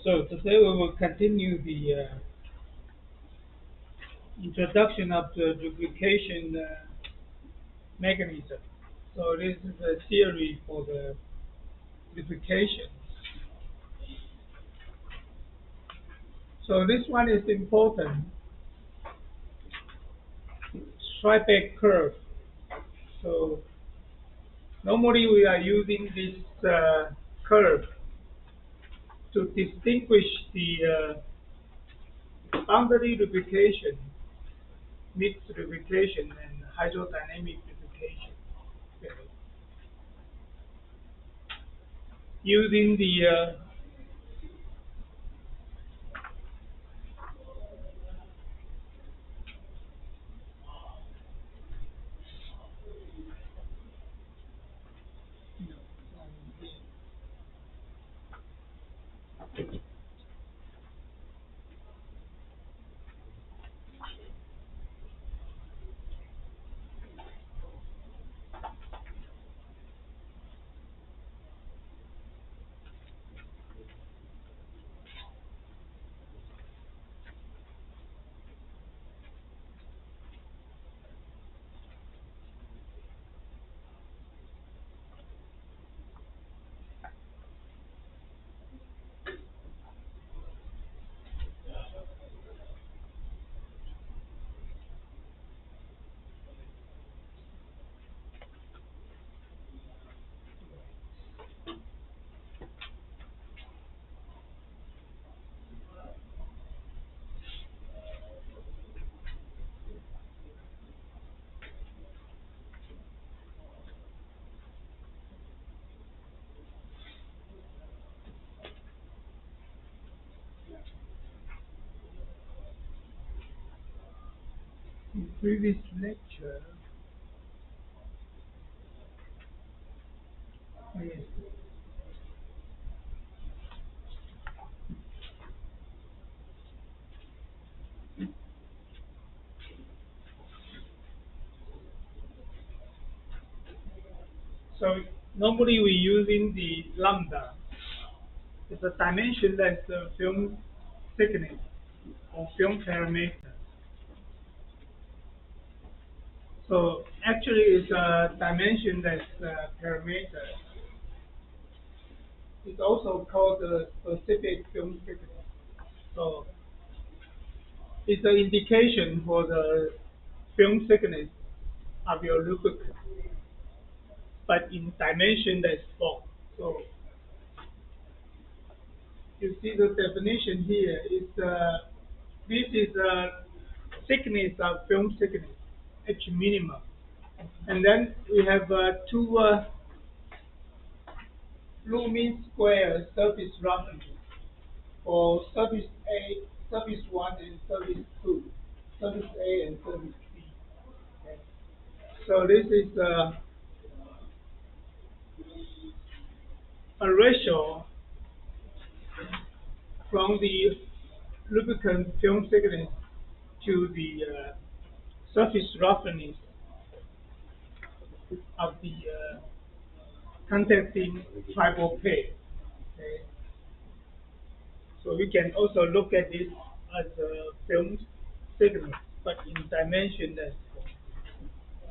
So today we will continue the introduction of the duplication mechanism. So this is a theory for the duplication. So this one is important. Striped curve. So normally we are using this curve to distinguish the boundary duplication, mixed duplication, and hydrodynamic duplication. Okay. Using the previous lecture. Yes. So normally we're using the lambda. It's a dimensionless film thickness or film parameter. So actually it's a dimensionless parameter. It's also called the specific film thickness. So it's an indication for the film thickness of your lubricant, but in dimensionless form. So you see the definition here is this is thickness of film thickness, H minimum. And then we have two Lumen square surface roughness for surface A, surface 1 and surface 2, surface A and surface B. Okay. So this is a ratio from the lubricant film thickness to the surface roughness of the contacting tribal pair. Okay. So we can also look at this as a film thickness, but in dimensionless form.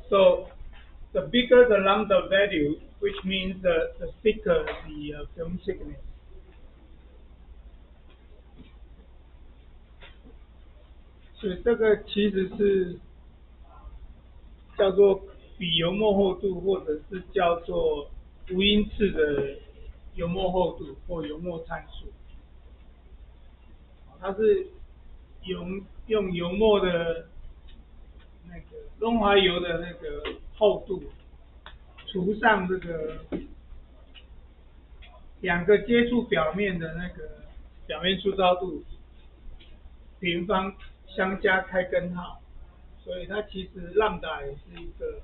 So the bigger the lambda value, which means the thicker the film thickness. 所以这个其实是叫做比油墨厚度，或者是叫做无因次的油墨厚度或油墨参数。它是用油墨的那个润滑油的那个厚度除上这个两个接触表面的那个表面粗糙度平方相加开根号，所以它其实浪打也是一个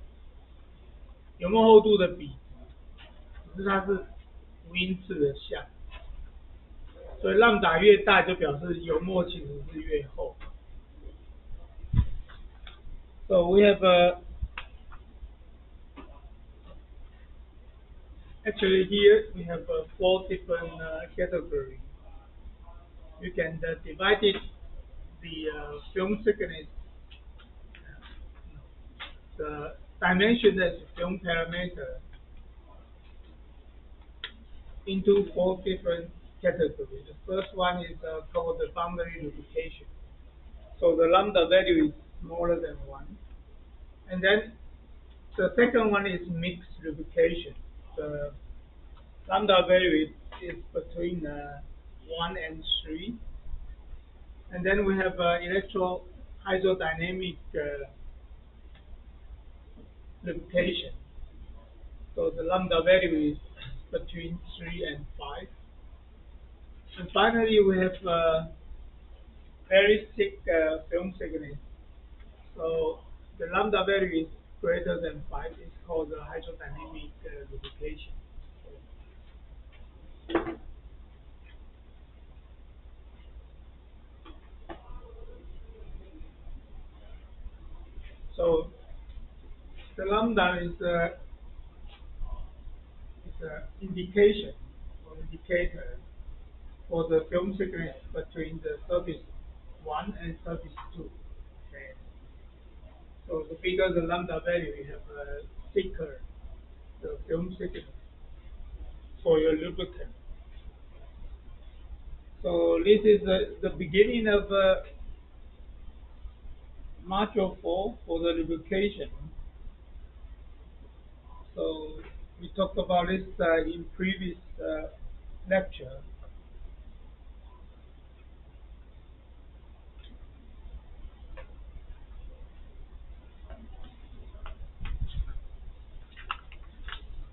油墨厚度的比值，只是它是无因次的项，所以浪打越大就表示油墨其实是越厚。So we have actually here we have four different categories. you can divide it, the film thickness, the dimensionless film parameter into four different categories. The first one is called the boundary lubrication. So the lambda value is smaller than 1. And then the second one is mixed lubrication. The lambda value is between 1 and 3. And then we have electrohydrodynamic lubrication. So the lambda value is between 3 and 5. And finally, we have very thick film thickness. So the lambda value is greater than 5. It's called the hydrodynamic lubrication. So the lambda is an indication or indicator for the film thickness between the surface 1 and surface 2. Okay. So the bigger the lambda value, you have a thicker the film thickness for your lubricant. So this is the beginning of module 4 for the lubrication. So we talked about this in previous lecture.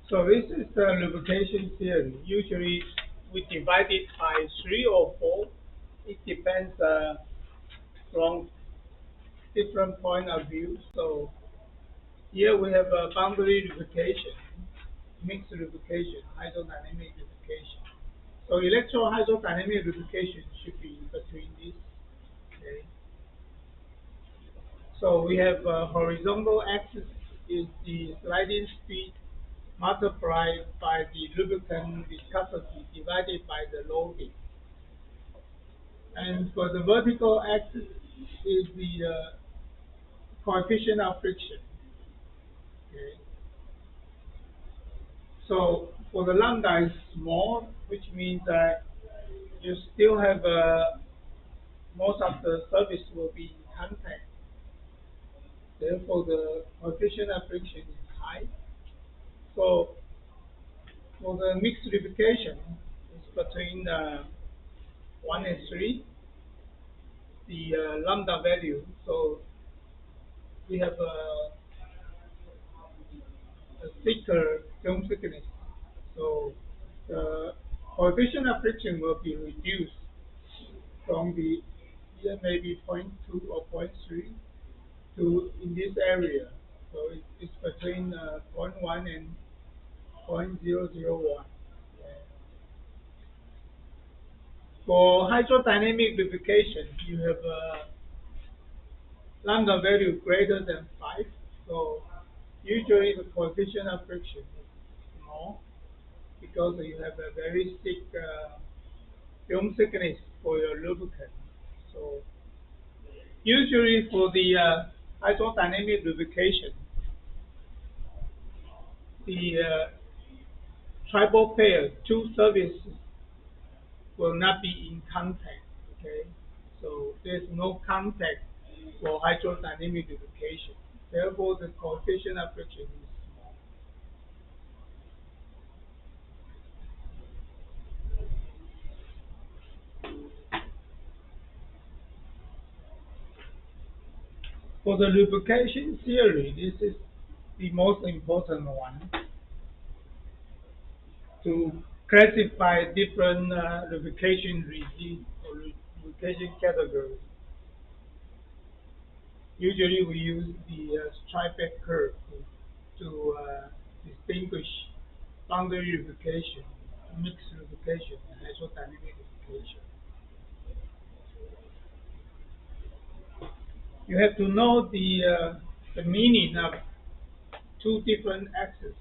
So this is the lubrication theory. Usually we divide it by 3 or 4. It depends from different point of view. So here we have a boundary lubrication, mixed lubrication, hydrodynamic lubrication. So electrohydrodynamic lubrication should be between these. Okay. So we have horizontal axis is the sliding speed multiplied by the lubricant viscosity divided by the loading. And for the vertical axis is the coefficient of friction. Okay. So for the lambda is small, which means that you still have most of the surface will be in contact. Therefore, the coefficient of friction is high. So for the mixed lubrication, it's between 1 and 3, the lambda value. So we have a thicker film thickness. So the coefficient of friction will be reduced from the here maybe zero. 0.2 or zero. 0.3 to in this area. So it's between 0.1 and 0.001. For hydrodynamic lubrication, you have a lambda value greater than 5. So usually the coefficient of friction is small because you have a very thick film thickness for your lubricant. So usually for the hydrodynamic lubrication, the tribal pair, two surfaces will not be in contact. Okay, so there's no contact for hydrodynamic lubrication. Therefore, the coefficient of friction is small. For the lubrication theory, this is the most important one to classify different lubrication regimes or lubrication categories. Usually we use the striped curve to distinguish boundary lubrication, mixed lubrication, and hydrodynamic lubrication. You have to know the meaning of two different axes.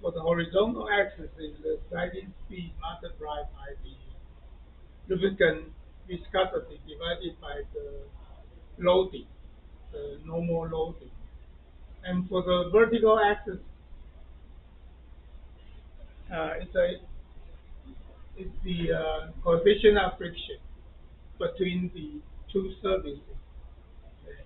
For the horizontal axis is the sliding speed multiplied by the lubricant viscosity divided by the loading, the normal loading. And for the vertical axis, it's the coefficient of friction between the two surfaces. Okay.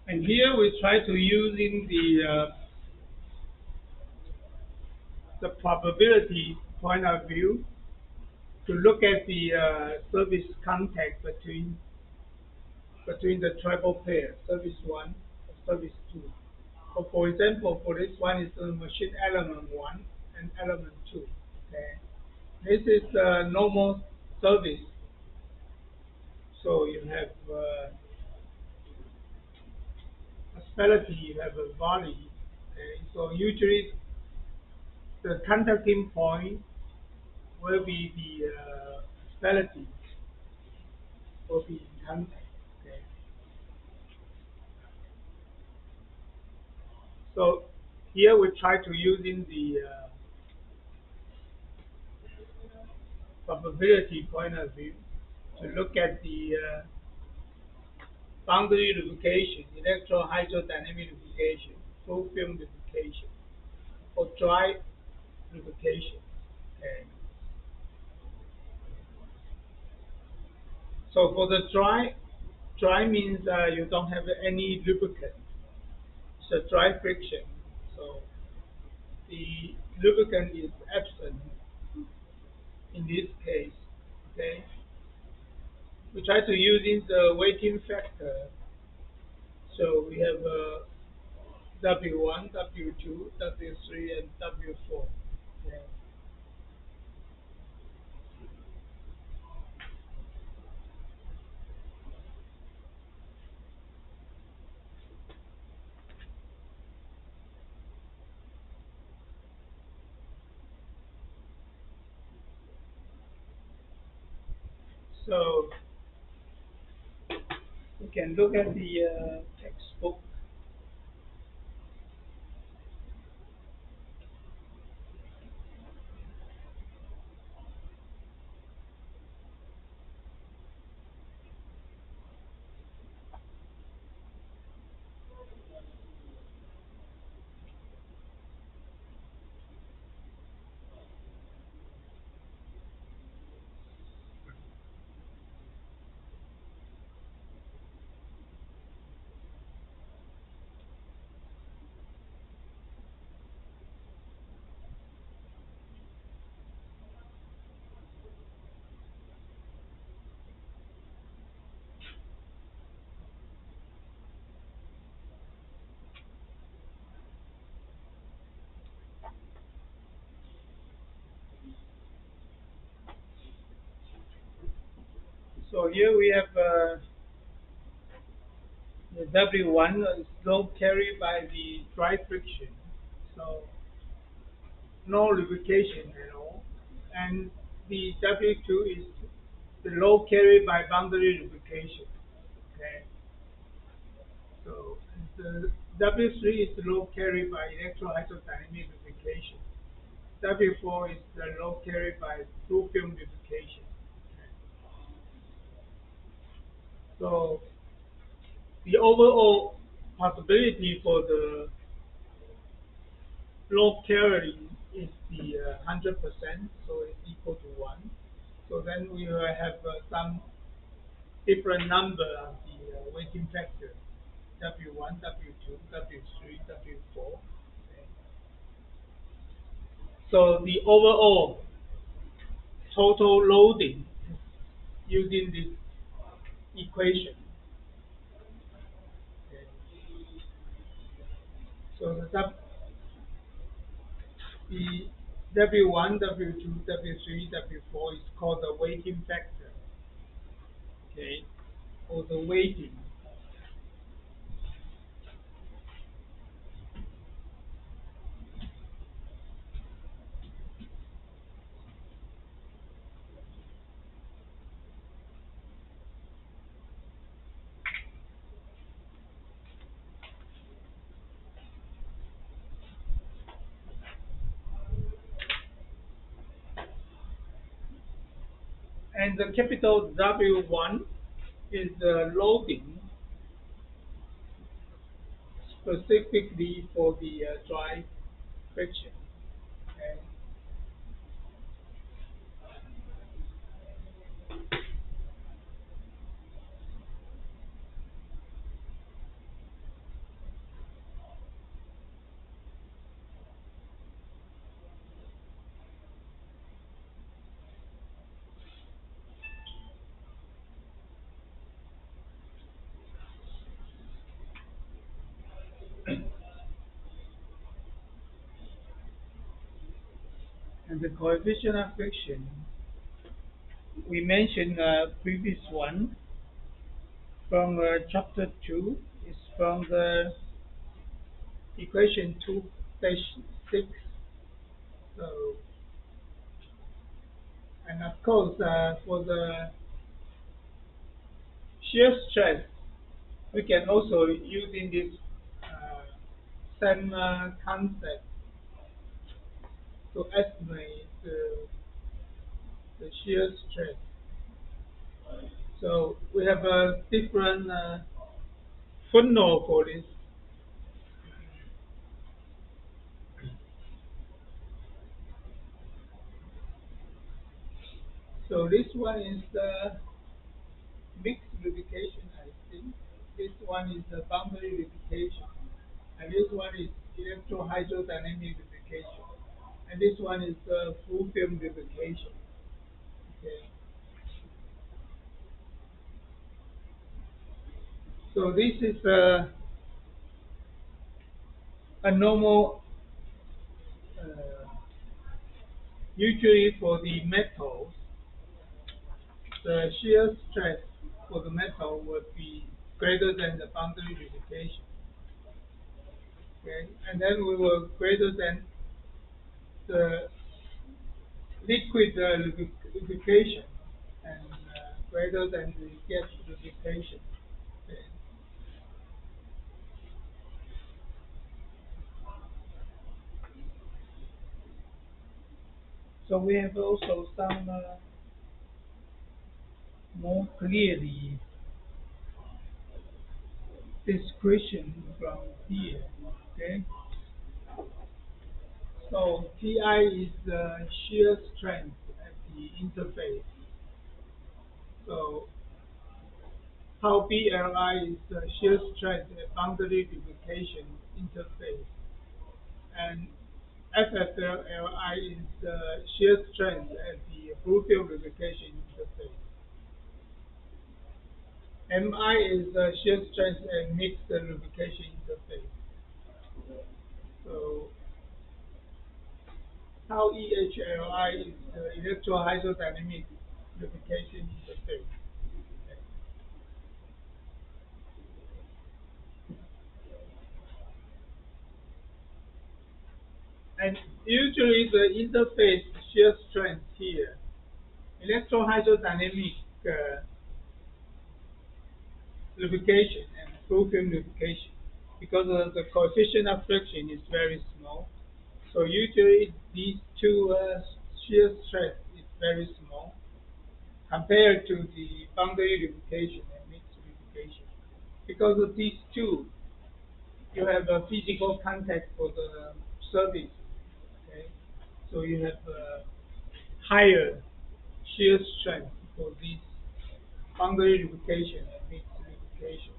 And here we try to using the probability point of view to look at the surface contact between the triple pair, surface one and surface two. So for example, for this one is the machine element one and element two. Okay, this is the normal surface. So you have asperity, you have a volley. Okay, so usually the contacting point will be the asperity will be in contact. Okay, so here we try to using the probability point of view to look at the boundary lubrication, electrohydrodynamic lubrication, full film lubrication, or dry lubrication. Okay. So for the dry means you don't have any lubricant. It's a dry friction. So the lubricant is absent in this case. Okay. We try to using the weighting factor. So we have W1, W2, W3, and W4. Okay. So we can look at the textbook. So here we have the W1 is low carry by the dry friction. So no lubrication at all. And the W2 is the low carry by boundary lubrication. Okay. So the W3 is the low carry by electrohydrodynamic lubrication. W4 is the low carry by through film lubrication. Okay. So the overall possibility for the low carry is the 100%, so it's equal to 1. So then we will have some different number of the weighting factor, W1, W2, W3, W4. Okay. So the overall total loading using this equation. Okay. So the W1, W2, W3, W4 is called the weighting factor. Okay, or the weighting. And the capital W1 is the loading specifically for the dry friction. Okay. And the coefficient of friction, we mentioned previous one from chapter 2 is from the equation 2-6. So, and of course, for the shear stress, we can also using this uh, same concept to estimate the shear stress. So we have a different footnote for this. So this one is the mixed lubrication, I think. This one is the boundary lubrication. And this one is electrohydrodynamic lubrication. And this one is the full film lubrication. Okay. So this is a normal, uh, usually for the metals, the shear stress for the metal would be greater than the boundary lubrication. Okay, and then we will greater than the liquid lubrication and greater than the gas lubrication. Okay. So we have also some more clearly description from here. Okay. So Ti is the shear strength at the interface. So how BLI is the shear strength at boundary lubrication interface, and FFLI is the shear strength at the fluid lubrication interface. MI is the shear strength at mixed lubrication interface. So how EHLI is the electrohydrodynamic lubrication interface. And usually the interface shear strength here, electrohydrodynamic lubrication and full film lubrication, because the coefficient of friction is very small. So usually these two shear stress is very small compared to the boundary lubrication and mixed lubrication. Because of these two, you have a physical contact for the surface. Okay, so you have a higher shear strength for this boundary lubrication and mixed lubrication.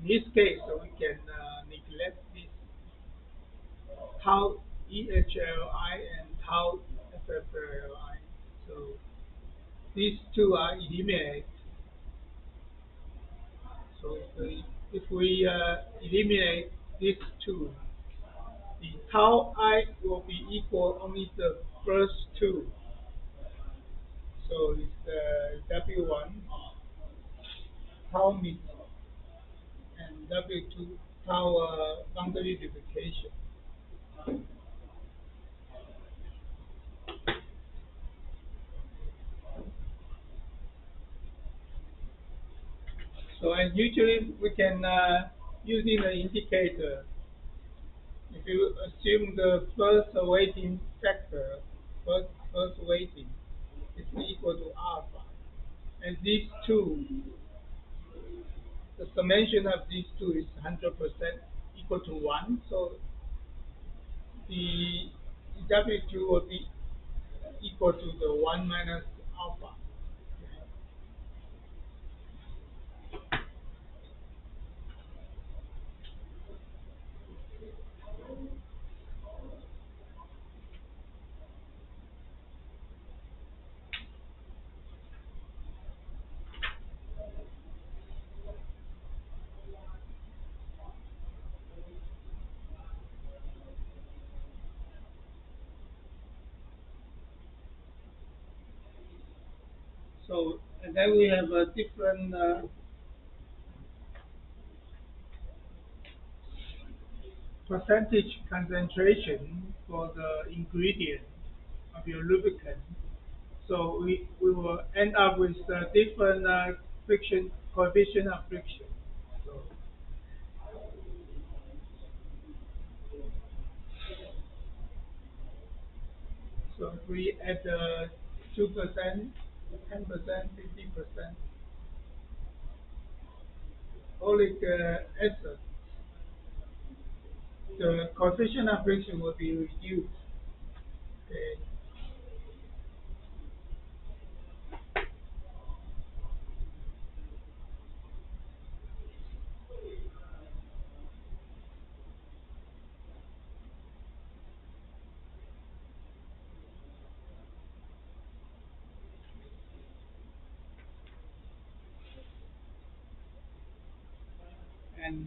In this case, we can neglect this tau EHLI and tau FFLI. So these two are eliminated. So if we eliminate these two, the tau I will be equal only the first two. So it's W1 tau mix and W2 tau boundary lubrication. So and usually we can using the indicator If you assume the first weighting factor, first weighting is equal to alpha, and these two, the summation of these two is 100% equal to 1, so the W2 will be equal to the 1 minus alpha. So, and then we have a different percentage concentration for the ingredient of your lubricant. So we will end up with different friction coefficient of friction. So, so if we add 2%, 10%, 50%, oleic acid, the coefficient of friction will be reduced. Okay. And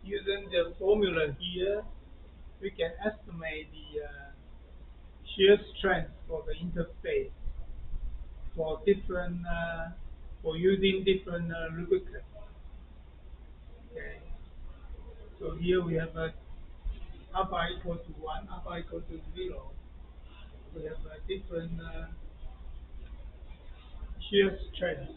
using the formula here, we can estimate the shear strength for the interface for different for using different lubricants. Okay. So here we have a alpha equal to 1, alpha equal to 0. We have a different shear strength.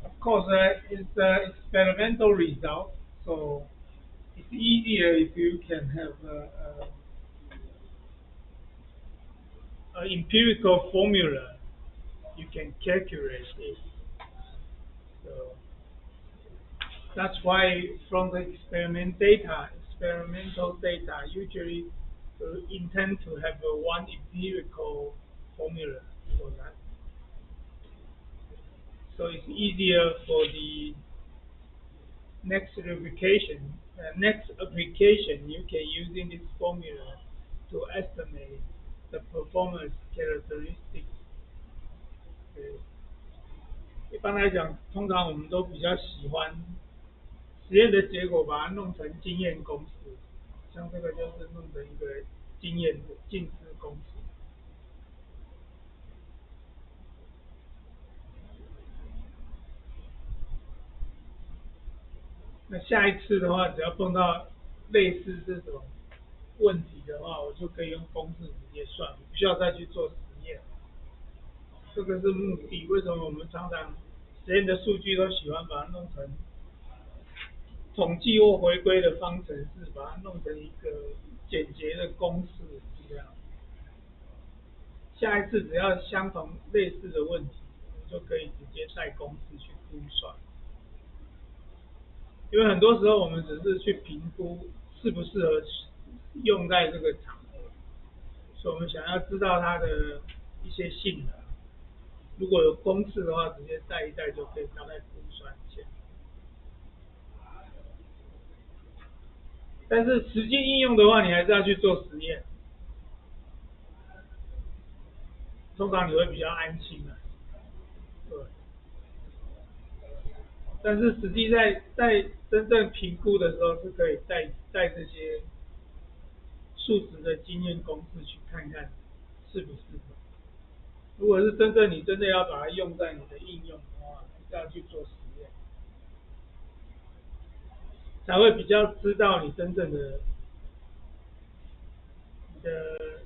Of course, it's experimental result, so it's easier if you can have an empirical formula. You can calculate it. So that's why from the experimental data, usually intend to have one empirical formula for that. So it's easier for the next application, you can using this formula to estimate the performance characteristics.对，一般来讲，通常我们都比较喜欢实验的结果把它弄成经验公式，像这个就是弄成一个经验的近似公式。那下一次的话，只要碰到类似这种问题的话，我就可以用公式直接算，不需要再去做实验。这个是目的。为什么我们常常实验的数据都喜欢把它弄成统计或回归的方程式，把它弄成一个简洁的公式，是这样。下一次只要相同类似的问题，我们就可以直接带公式去估算。因为很多时候我们只是去评估适不适合用在这个场合，所以我们想要知道它的一些性能。如果有公式的话，直接带一带就可以大概估算一下。但是实际应用的话，你还是要去做实验，通常你会比较安心的。对。但是实际在真正评估的时候，是可以带这些数值的经验公式去看看适不适合。如果是你真的要把它用在你的应用的话，还是要去做实验，才会比较知道你真正的的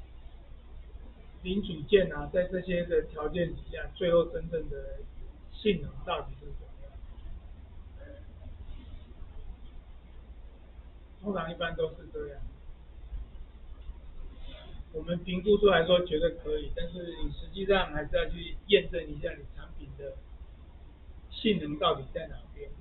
零组件啊，在这些的条件底下，最后真正的性能到底是怎么样？通常一般都是这样。我们评估出来说觉得可以，但是你实际上还是要去验证一下你产品的性能到底在哪边。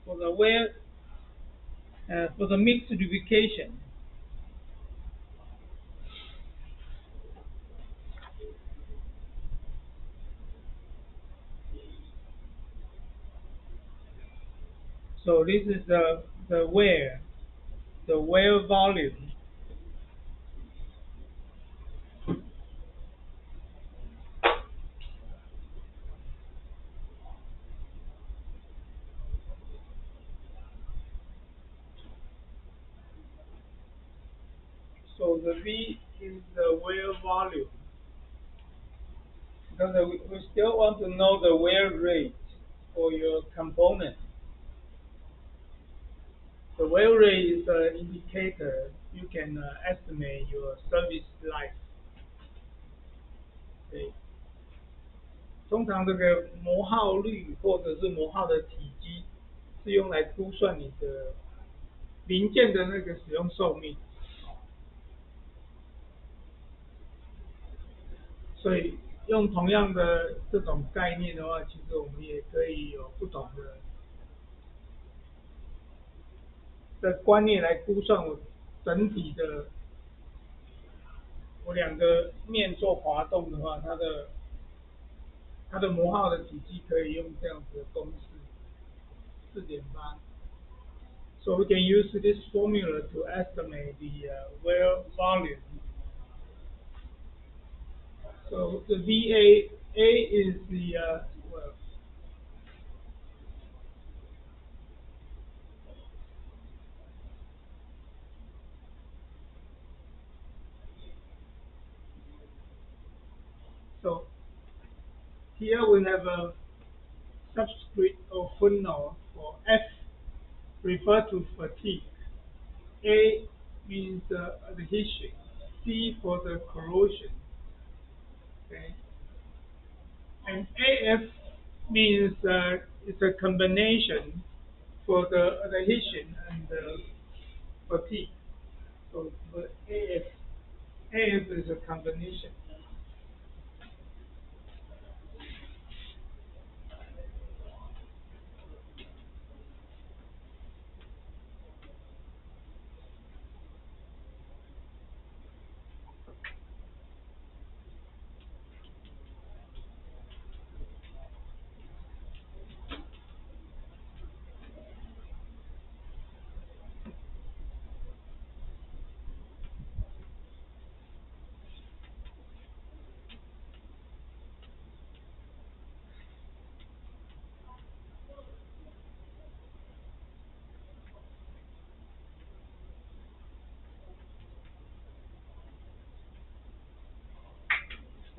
For the wear, for the mixed lubrication, so this is the wear volume. So the V is the wear volume. Because we still want to know the wear rate for your component. The wear rate is an indicator you can estimate your service life. 对，通常这个磨耗率或者是磨耗的体积是用来估算你的零件的那个使用寿命。所以用同样的这种概念的话，其实我们也可以有不同的观念来估算我整体的，我两个面做滑动的话，它的磨耗的体积可以用这样子的公式4.8。So we can use this formula to estimate the wear volume. So the VA is the well, so here we have a subscript or footnote for F refer to fatigue. A means adhesion. C for the corrosion. Okay. And AF means it's a combination for the adhesion and the fatigue. So the AF is a combination.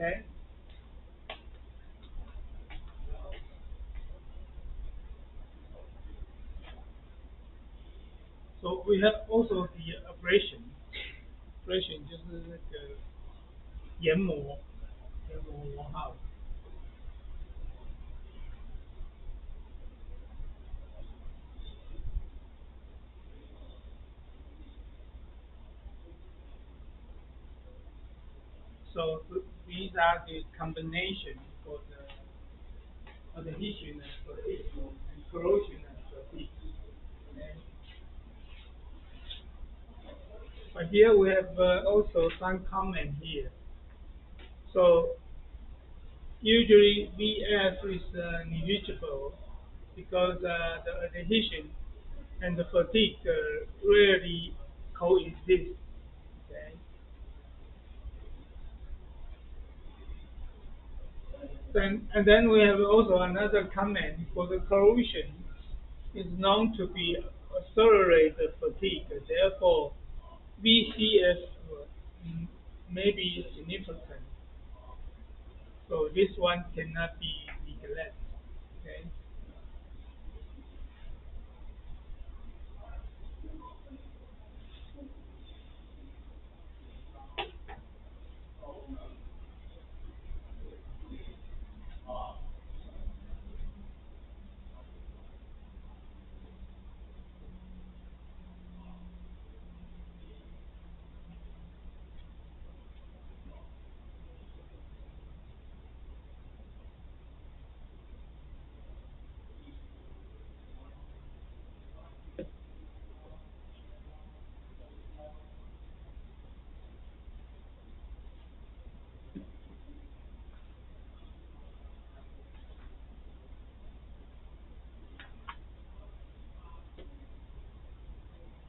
Okay. So we have also the abrasion. Abrasion 就是那个研磨磨耗。So these are the combination for the adhesion and fatigue and corrosion and fatigue. Okay. But here we have also some comment here. So usually VF is negligible because the adhesion and the fatigue rarely coexist. Okay. And then we have also another comment for the corrosion is known to be accelerate the fatigue. Therefore, VCS mm, may be significant. So this one cannot be neglected. Okay.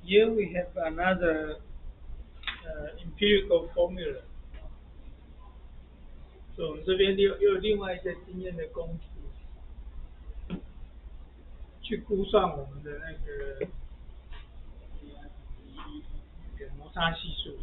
Here we have another empirical formula. 所以我们这边又另外一个经验的公式去估算我们的那个摩擦系数。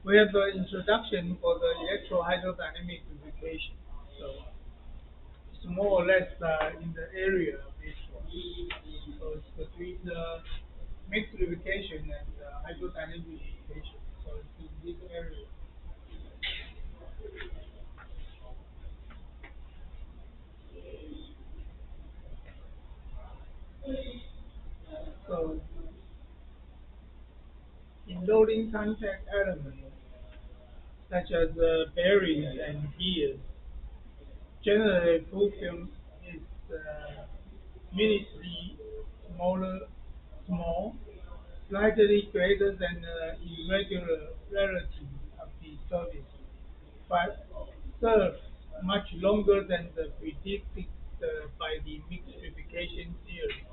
We have an introduction for the electrohydrodynamic lubrication. So it's more or less in the area of this one. So it's between the mixed lubrication and hydrodynamic lubrication. So it's in this area. So in loading contact elements such as bearings and gears, generally full film is minutely smaller, small, slightly greater than the irregularity of the surface, but serves much longer than the predicted by the mixed lubrication theory.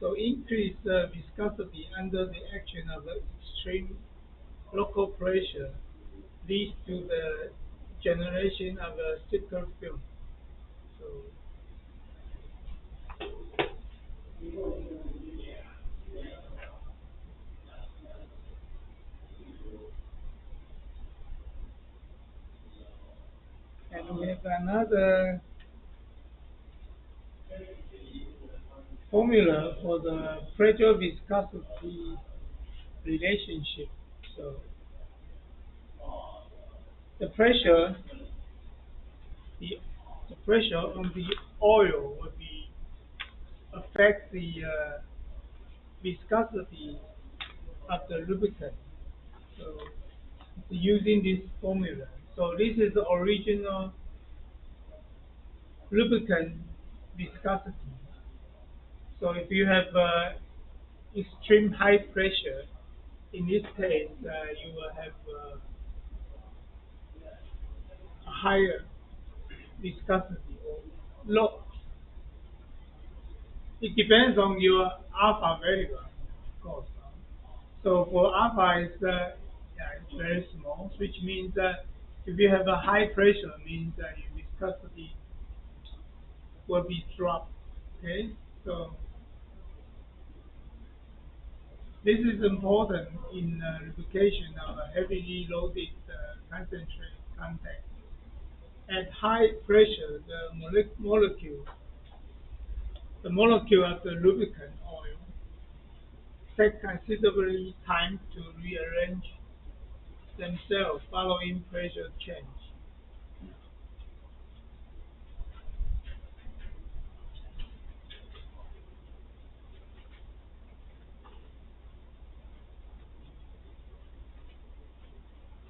So increased viscosity under the action of the extreme local pressure leads to the generation of a thicker film. So, and we have another formula for the pressure viscosity relationship. So the pressure, the, the pressure on the oil will be affect the viscosity of the lubricant. So using this formula. So this is the original lubricant viscosity. So if you have extreme high pressure, in this case, you will have a higher viscosity or low. It depends on your alpha value, of course. So for alpha, it's very small, which means that if you have a high pressure, it means that your viscosity will be dropped. Okay, so This is important in lubrication of a heavily loaded concentrate contact. At high pressure, the molecule of the lubricant oil take considerably time to rearrange themselves following pressure change.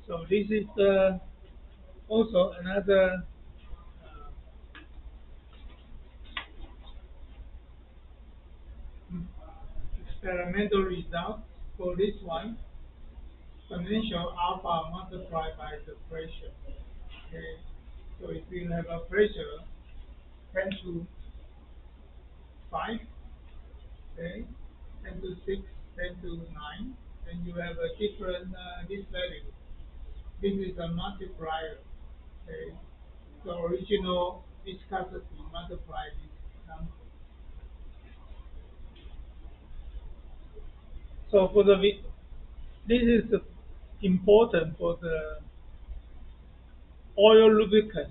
So this is also another experimental result for this one. Potential alpha multiplied by the pressure. Okay. So if you have a pressure 10 to 5, okay, 10 to 6, 10 to 9, then you have a different this value. This is a multiplier. Okay. The original viscosity multiplied this number. So for this is important for the oil lubricant.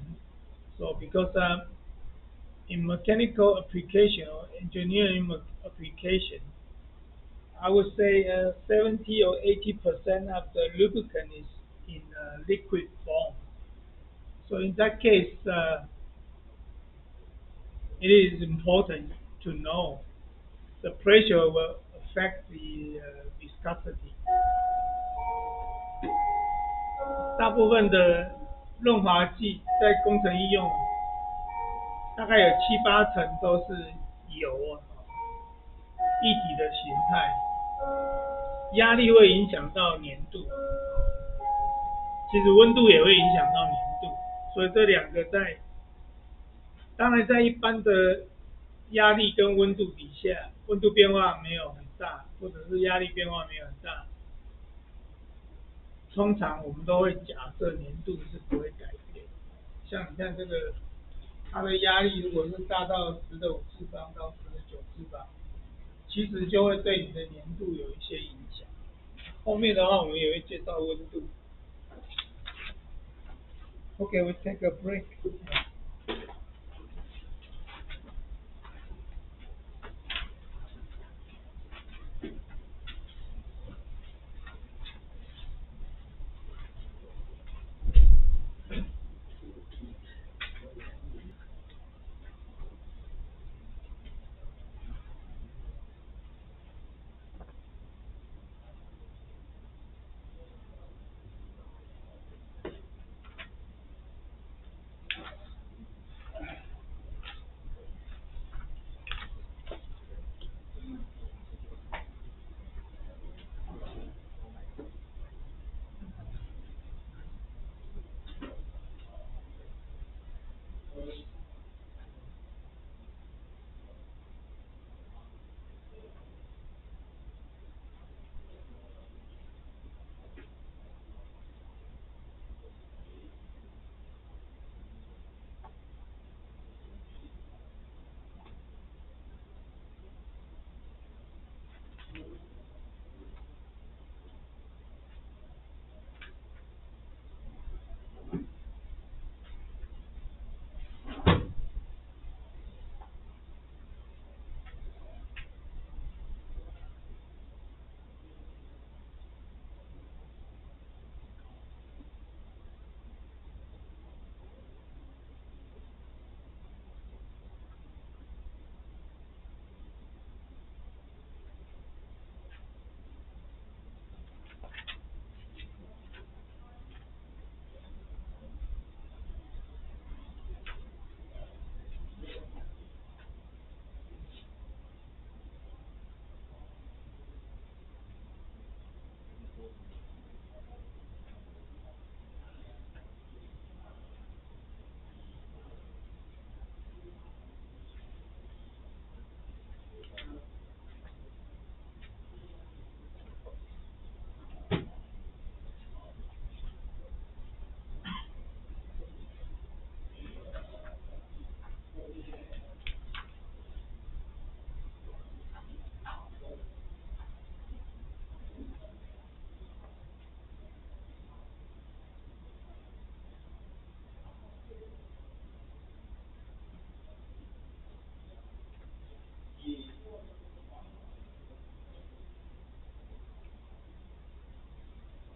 So because in mechanical application or engineering application, I would say 70 or 80% of the lubricant is in liquid form. So in that case, it is important to know the pressure will affect the viscosity. 大部分的润滑剂在工程应用，大概有7、8成都是油啊，液体的形态，压力会影响到粘度，其实温度也会影响到粘度，所以这两个当然在一般的压力跟温度底下，温度变化没有很大，或者是压力变化没有很大，通常我们都会假设粘度是不会改变。像你看这个，它的压力如果是大到10^5到10^9，其实就会对你的粘度有一些影响。后面的话我们也会介绍温度。Okay, we take a break.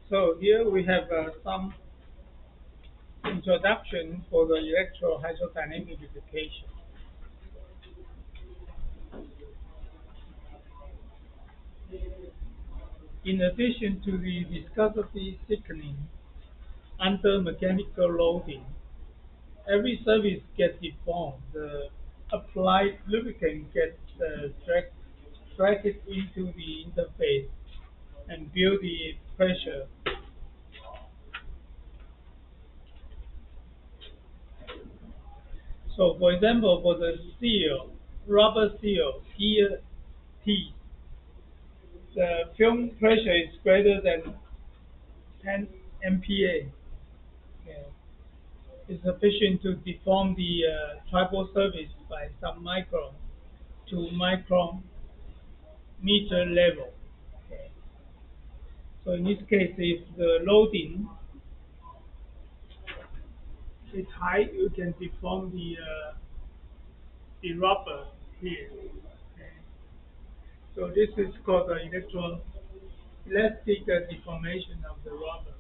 So here we have some introduction for the electrohydrodynamic lubrication. In addition to the viscosity thickening under mechanical loading, every surface gets deformed. The applied lubricant gets dragged into the interface and build the pressure. So, for example, for the rubber seal, gear teeth, the film pressure is greater than 10 MPa. Okay. Is sufficient to deform the tribal surface by some micron to micrometer level. Okay. So in this case, if the loading is high, you can deform the rubber here. Okay. So this is called the elastic deformation of the rubber.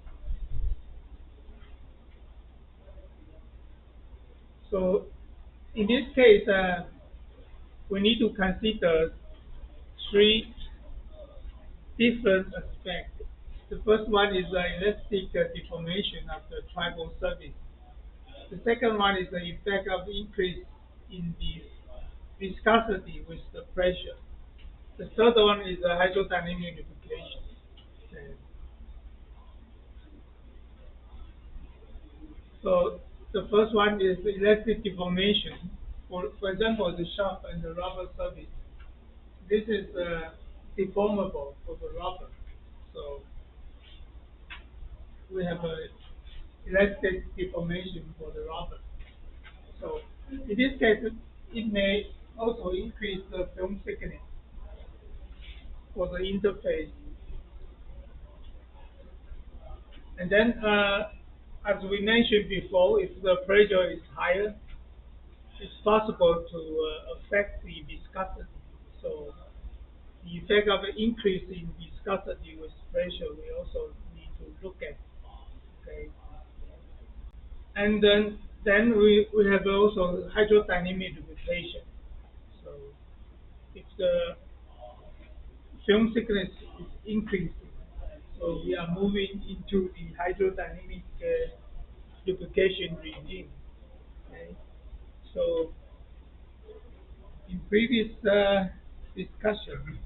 So in this case, we need to consider three different aspects. The first one is the elastic deformation of the tribal surface. The second one is the effect of increase in the viscosity with the pressure. The third one is the hydrodynamic lubrication. Okay. So the first one is the elastic deformation. For example, the shaft and the rubber surface. This is deformable for the rubber. So we have a elastic deformation for the rubber. So in this case, it may also increase the film thickness for the interface. And then, as we mentioned before, if the pressure is higher, it's possible to affect the viscosity. So the effect of an increase in viscosity with pressure we also need to look at. Okay. And then we have also hydrodynamic lubrication. So if the film thickness is increasing, so we are moving into the hydrodynamic lubrication regime. Okay. So in previous discussion,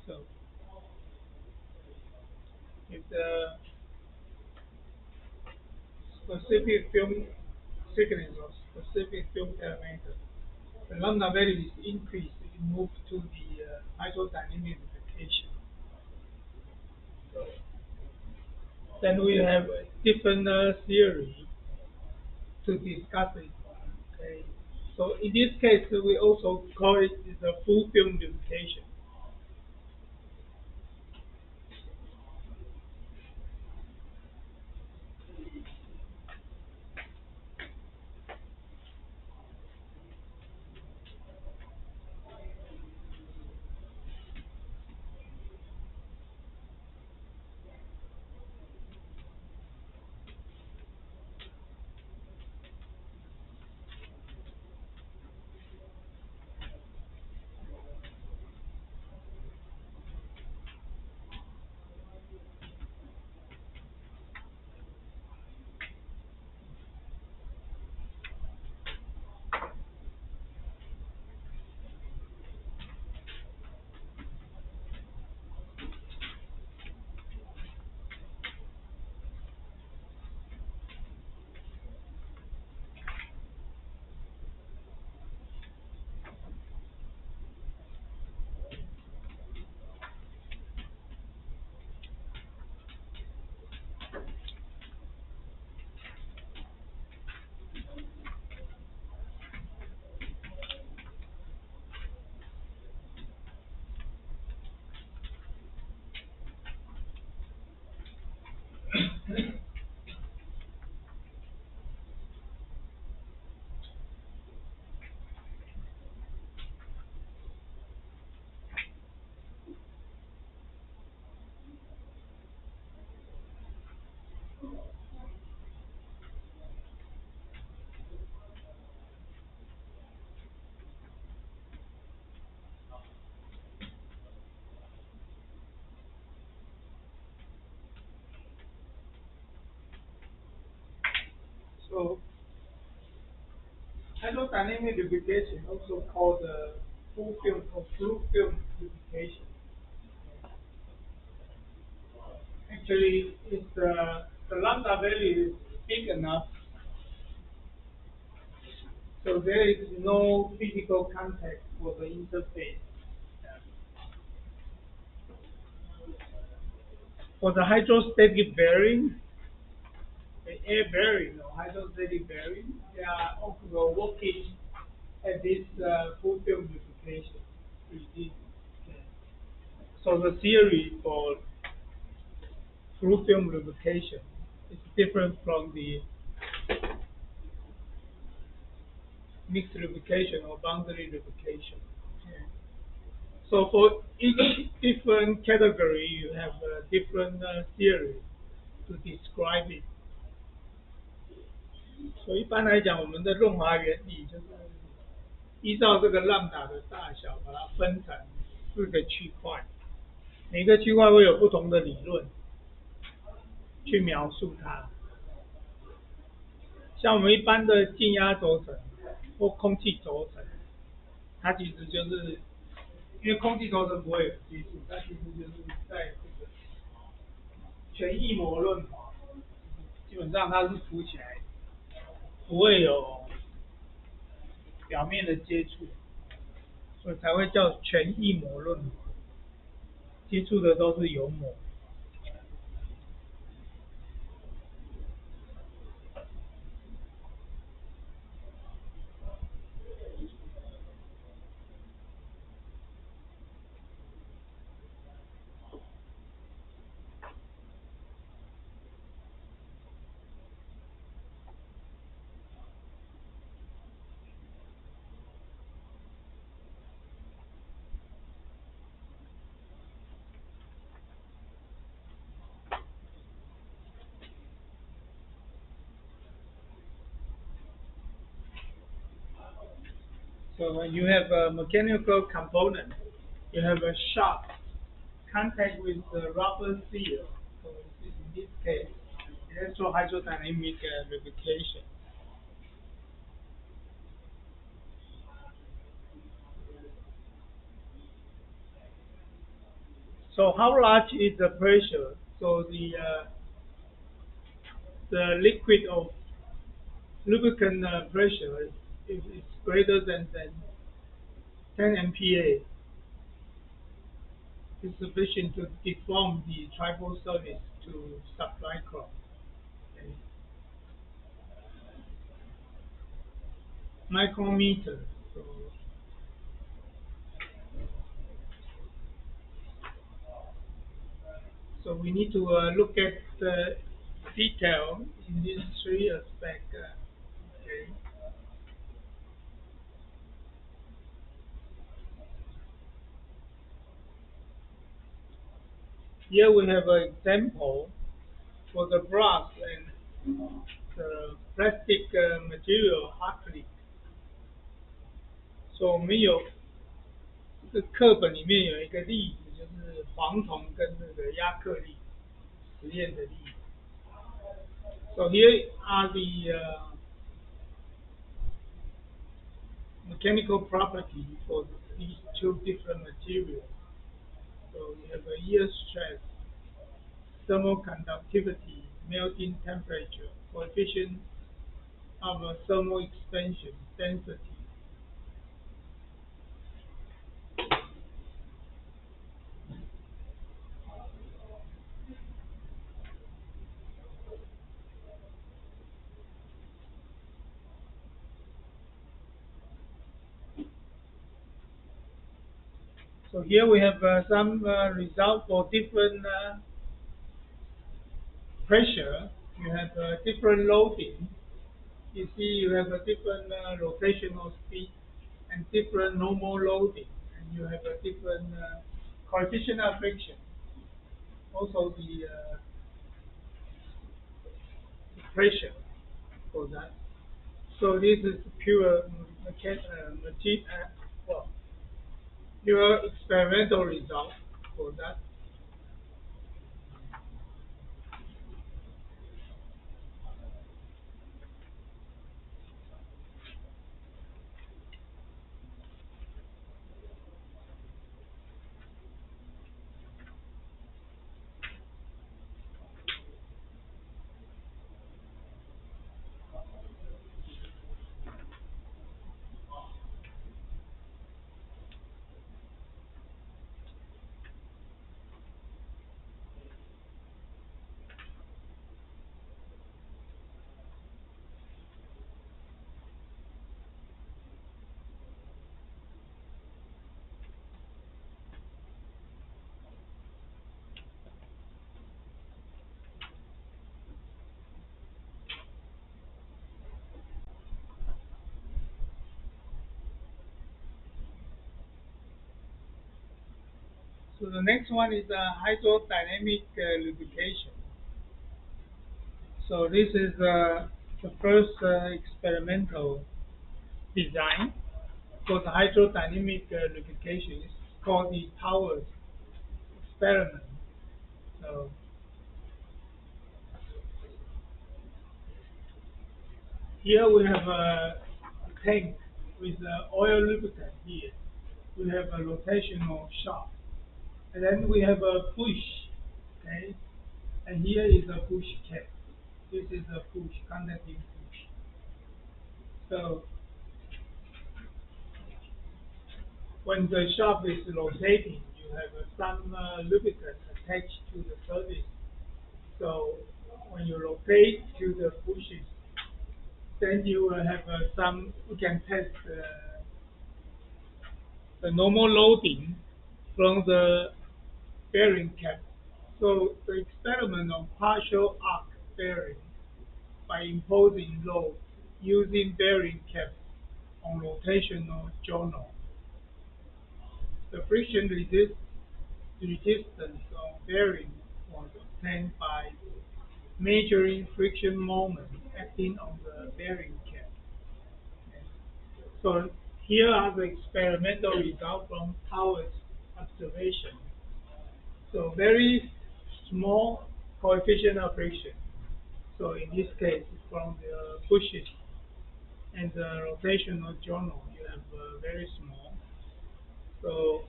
so if the specific film thickness or specific film parameter, the lambda value is increased, it moves to the hydrodynamic lubrication. So then we have a different theory to discuss it. Okay. So in this case, we also call it the full film lubrication. So hydrodynamic lubrication, also called full film or fluid film lubrication. Actually, it's the lambda value is big enough, so there is no physical contact for the interface. For the hydrostatic bearing, the air bearing or hydrostatic bearing, they are also working at this full film lubrication. 3D. So the theory for full film lubrication is different from the mixed lubrication or boundary lubrication. Yeah. So for each different category, you have a different theory to describe it. 所以一般来讲，我们的润滑原理就是依照这个浪打的大小，把它分成4个区块，每个区块会有不同的理论去描述它。像我们一般的静压轴承或空气轴承，它其实就是因为空气轴承不会有接触，它其实就是在这个全翼膜润滑，基本上它是浮起来，不会有表面的接触，所以才会叫全翼膜润滑，接触的都是油膜。So when you have a mechanical component, you have a sharp contact with the rubber seal. So in this case, electrohydrodynamic lubrication. So how large is the pressure? So the liquid of lubricant pressure is greater than 10 MPa. Is sufficient to deform the tribal surface to submicron. Okay. Micrometer. So we need to look at the detail in these 3 aspects. Okay. Here we have an example for the brass and the plastic material acrylic. So 我们有这个课本里面有一个例子，就是黄铜跟那个亚克力实验的例子。So here are the mechanical properties for these 2 different materials. So we have a yield stress, thermal conductivity, melting temperature, coefficient of thermal expansion, density. So here we have some result for different pressure. You have different loading. You see you have a different rotational speed and different normal loading, and you have a different coefficient of friction. Also the pressure for that. So this is pure well, pure experimental result for that. So the next one is hydrodynamic lubrication. So this is the first experimental design for the hydrodynamic lubrication. It's called the Powers experiment. So here we have a tank with oil lubricant here. We have a rotational shaft. And then we have a push, okay? And here is a push cap. This is a push, contacting push. So when the shaft is rotating, you have some lubricant attached to the surface. So when you rotate to the pushes, then you will have some, you can test the normal loading from the bearing cap. So the experiment on partial arc bearing by imposing load using bearing caps on rotational journal. The friction resistance on bearing was obtained by measuring friction moment acting on the bearing cap. So here are the experimental results from Powers observation. So very small coefficient of friction. So in this case, from the pushes and the rotational journal, you have very small. So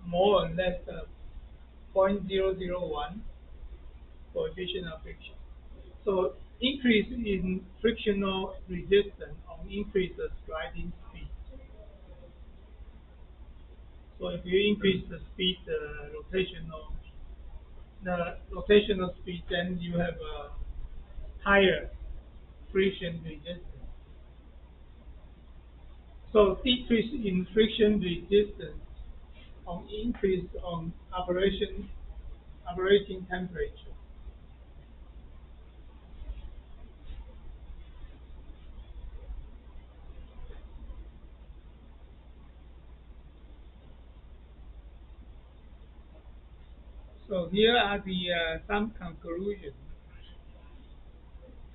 more or less 0.001 coefficient of friction. So increase in frictional resistance on increase the sliding speed. So if you increase the speed, the rotational speed, then you have a higher friction resistance. So decrease in friction resistance on increase on operating temperature. So here are the some conclusions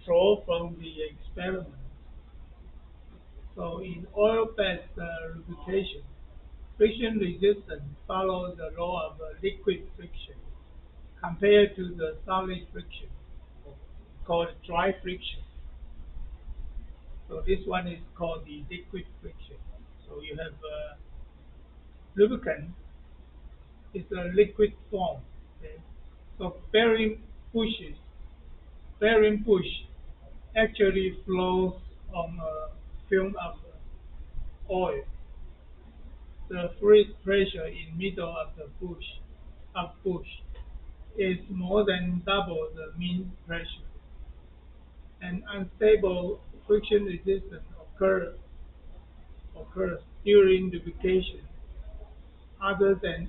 drawn from the experiment. So in oil-based lubrication, friction resistance follows the law of liquid friction compared to the solid friction called dry friction. So this one is called the liquid friction. So you have lubricant is a liquid form. Okay? So bearing push actually flows on a film of oil. The free pressure in middle of the push is more than double the mean pressure. And unstable friction resistance occurs during lubrication other than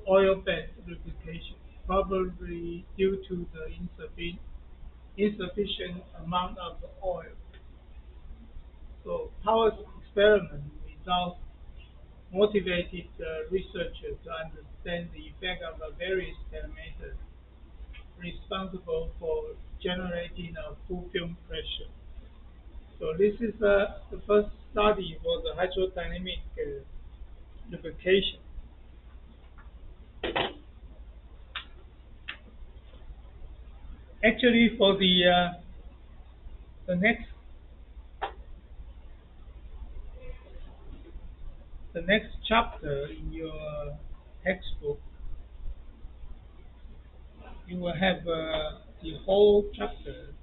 oil-based lubrication, probably due to the insufficient amount of oil. So Powers' experiment results motivated researchers to understand the effect of various parameters responsible for generating a full film pressure. So this is the first study for the hydrodynamic lubrication. Actually, for the next chapter in your textbook, you will have the whole chapter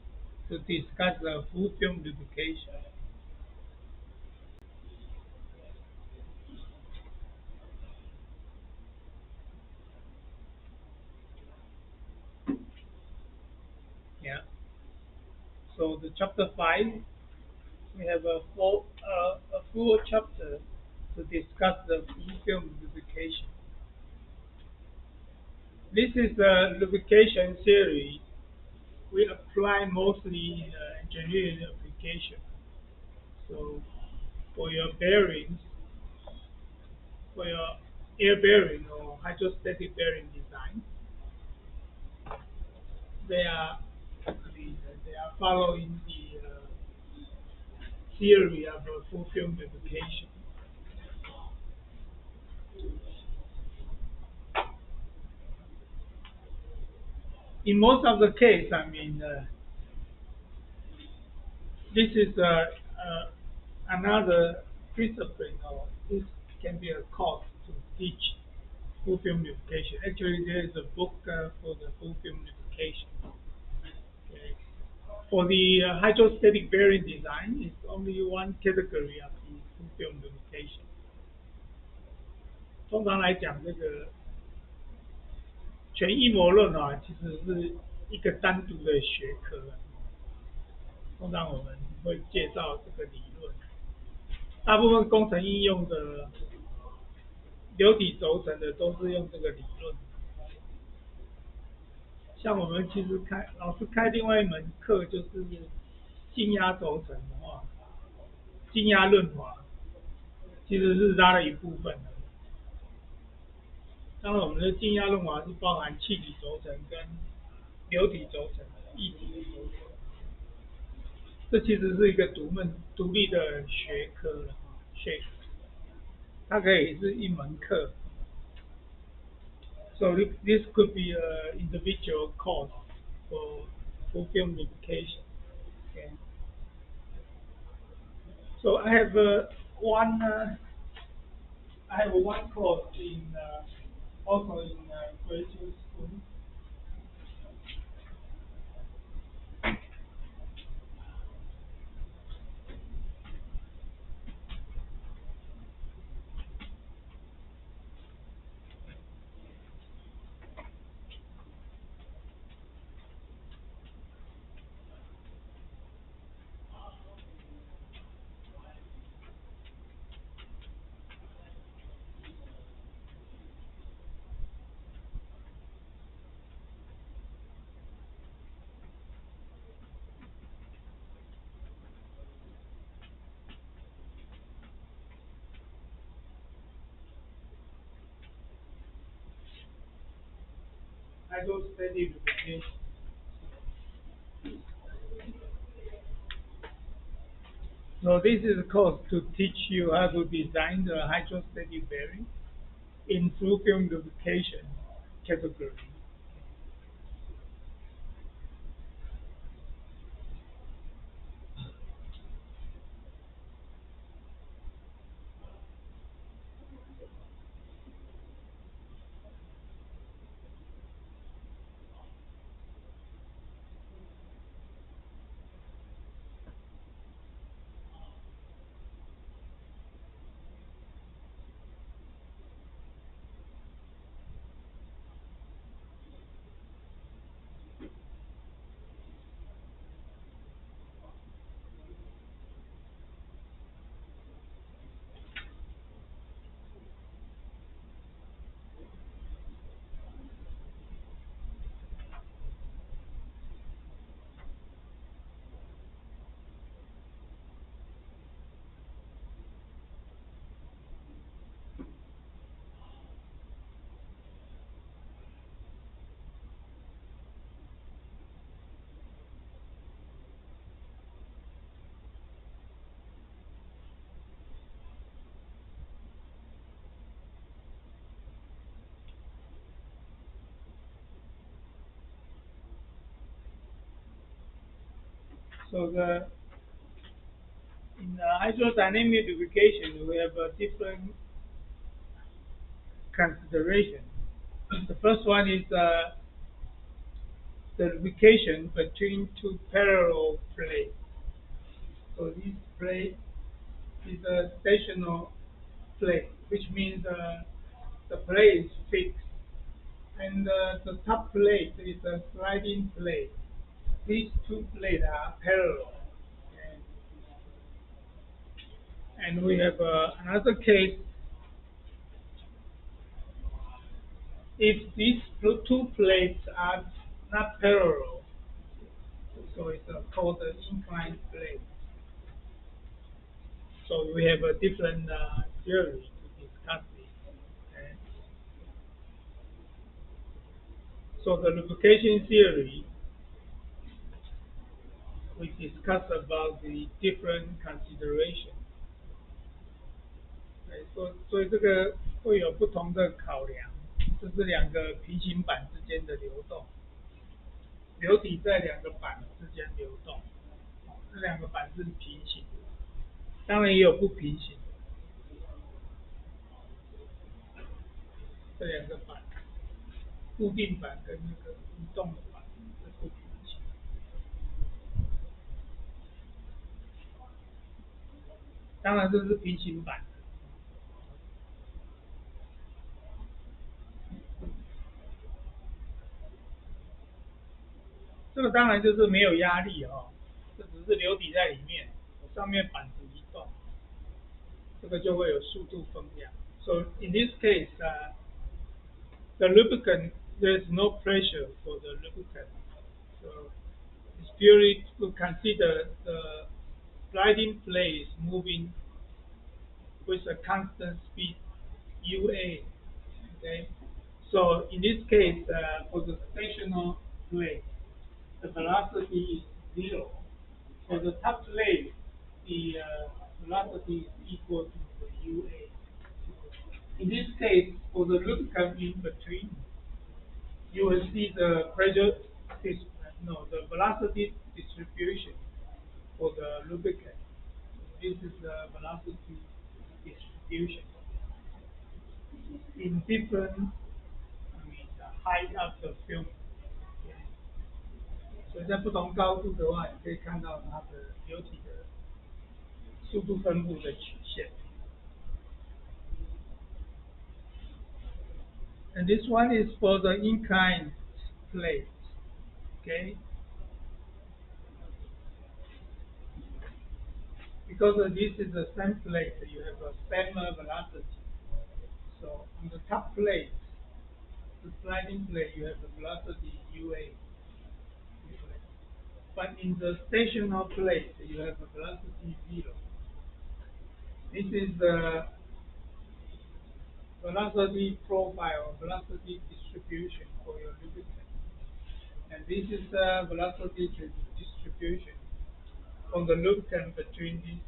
to discuss the full film lubrication. Yeah. So the chapter 5, we have a full chapter to discuss the full film lubrication. This is a lubrication theory we apply mostly in engineering application. So for your bearings, for your air bearing or hydrostatic bearing design. They are they are following the theory of full film lubrication. In most of the case, I mean, this is another discipline, or this can be a course to teach full film lubrication. Actually, there is a book for the full film lubrication. Okay. For the hydrostatic bearing design, it's only one category of the full film lubrication. 通常来讲，这个全一模论啊，其实是一个单独的学科。通常我们会介绍这个理论，大部分工程应用的流体轴承的都是用这个理论。像我们其实老师开另外一门课就是静压轴承的话，静压润滑其实是它的一部分的。当然，我们的静压润滑是包含气体轴承跟流体轴承的液体的轴承，这其实是一个独立的学科了，它可以是一门课。So this could be an individual course for film lubrication. Okay. So one I have one course in also in graduate school. I go study lubrication. So this is a course to teach you how to design the hydrostatic bearing in through film lubrication category. So in hydrodynamic lubrication, we have a different consideration. The first one is the lubrication between two parallel plates. So this plate is a stationary plate, which means the plate is fixed, and the top plate is a sliding plate. These two plates are parallel. And we have another case. If these two plates are not parallel, so it's called an inclined plate. So we have a different theory to discuss it. Okay? So the lubrication theory, we discussed about the different consideration. 所以这个会有不同的考量，这是两个平行板之间的流动，流体在两个板之间流动，这两个板是平行的，当然也有不平行的，这两个板，固定板跟那个移动的板是不平行。当然这是平行板。这个当然就是没有压力哦，这只是流体在里面，上面板子移动，这个就会有速度分量。So in this case, the lubricant, there's no pressure for the lubricant. So it's purely to consider the sliding plate is moving with a constant speed UA. Okay. So in this case, for the stationary plate, the velocity is zero. For the top plate, the velocity is equal to the UA. In this case, for the lubricant in between, you will see the pressure, no, the velocity distribution for the lubricant. This is the velocity distribution in different, the height of the film. 所以在不同高度的话，你可以看到它的流体的速度分布的曲线。And this one is for the inclined plate. Okay. Because this is the same plate, you have a same velocity. So on the top plate, the sliding plate, you have a velocity UA. But in the stationary plate, you have a velocity 0. This is the velocity profile, velocity distribution for your lubricant. And this is the velocity distribution from the lubricant between this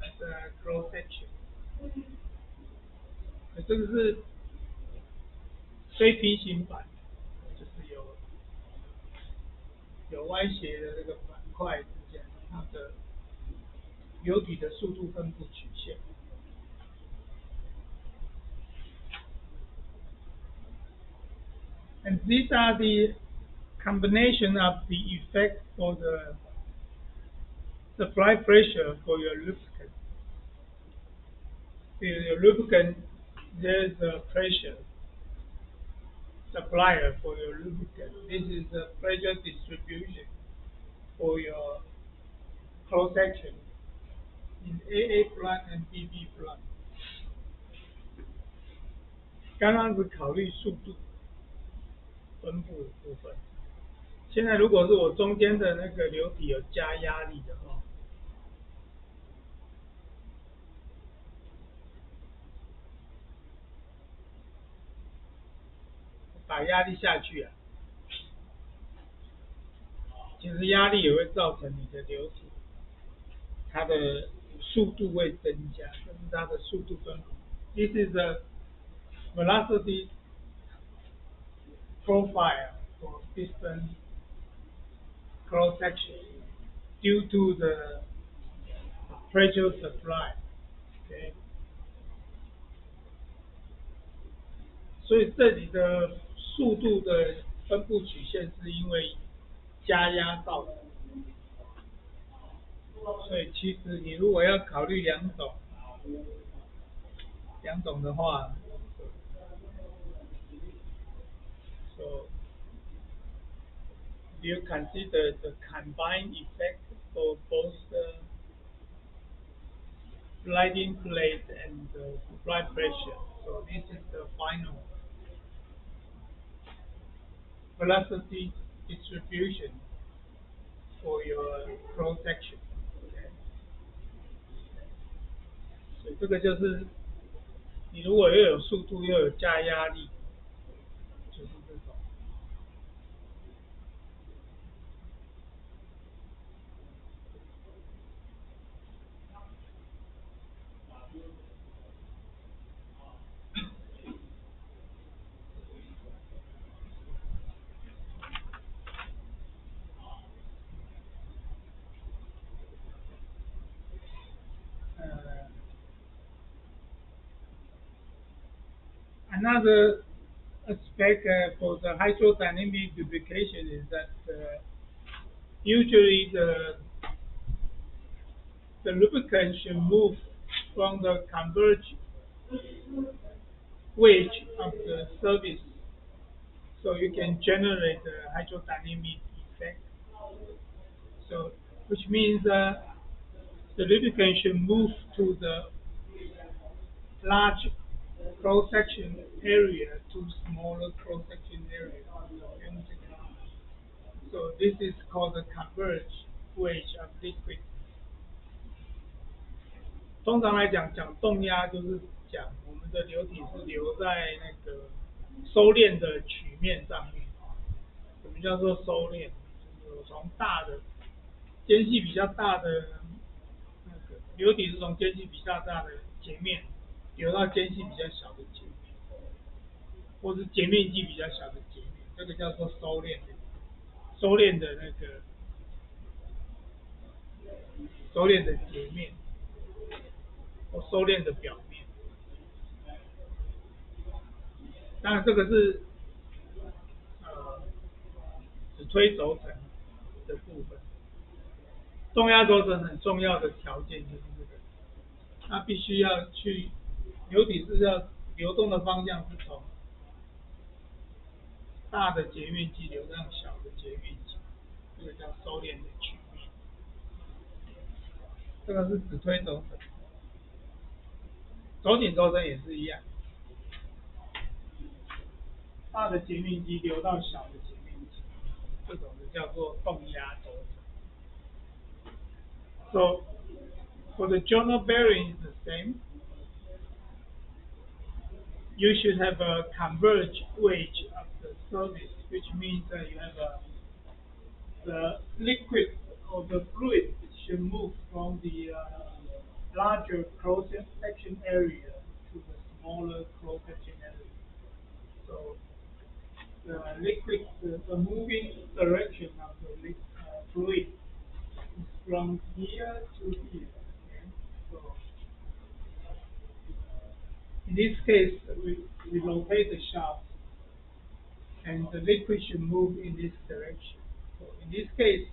cross section. 这个是非平行板，就是有歪斜的这个板块之间，它的流体的速度分布曲线。And these are the combination of the effect for the supply pressure for your lubricant. Your lubricant, there's a pressure supplier for your lubricant. This is the pressure distribution for your cross section in AA plant and BB plant. 刚刚是考虑速度分布的部分，现在如果是我中间的那个流体有加压力的话，打压力下去啊，其实压力也会造成你的流体它的速度会增加，这是它的速度分布。This is the velocity profile for different cross sections due to the pressure supply. Okay. 所以这里的速度的分布曲线是因为加压造成的。所以其实你如果要考虑两种的话， so you consider the combined effect for both the sliding plate and the supply pressure. So this is the final velocity distribution for your cross section. Okay. 所以这个就是你如果又有速度又有加压力，就是这种。Another aspect for the hydrodynamic lubrication is that usually the lubricant should move from the converge wedge of the surface, so you can generate the hydrodynamic effect. So, which means the lubricant should move to the large cross-section area to smaller cross-section area. So this is called the converge wedge of liquid. 通常来讲，讲动压就是讲我们的流体是留在那个收敛的曲面上面。什么叫做收敛？就是从大的间隙比较大的那个流体是从间隙比较大的截面流到间隙比较小的截面，或是截面积比较小的截面，这个叫做收敛的那个收敛的截面或收敛的表面。当然，这个是指推轴承的部分。动压轴承很重要的条件就是这个，它必须要去流体是要流动的方向是从大的截面积流向小的截面积，这个叫收敛的曲面。这个是指推轴承，轴紧轴承也是一样，大的截面积流到小的截面积，这种的叫做动压轴承。So for the journal bearing is the same. You should have a converge wedge of the surface, which means that you have the liquid or the fluid should move from the larger cross-section area to the smaller cross-section area. So the liquid, the moving direction of the fluid is from here to here. Okay? So in this case, we rotate the shaft, and the liquid should move in this direction. So in this case,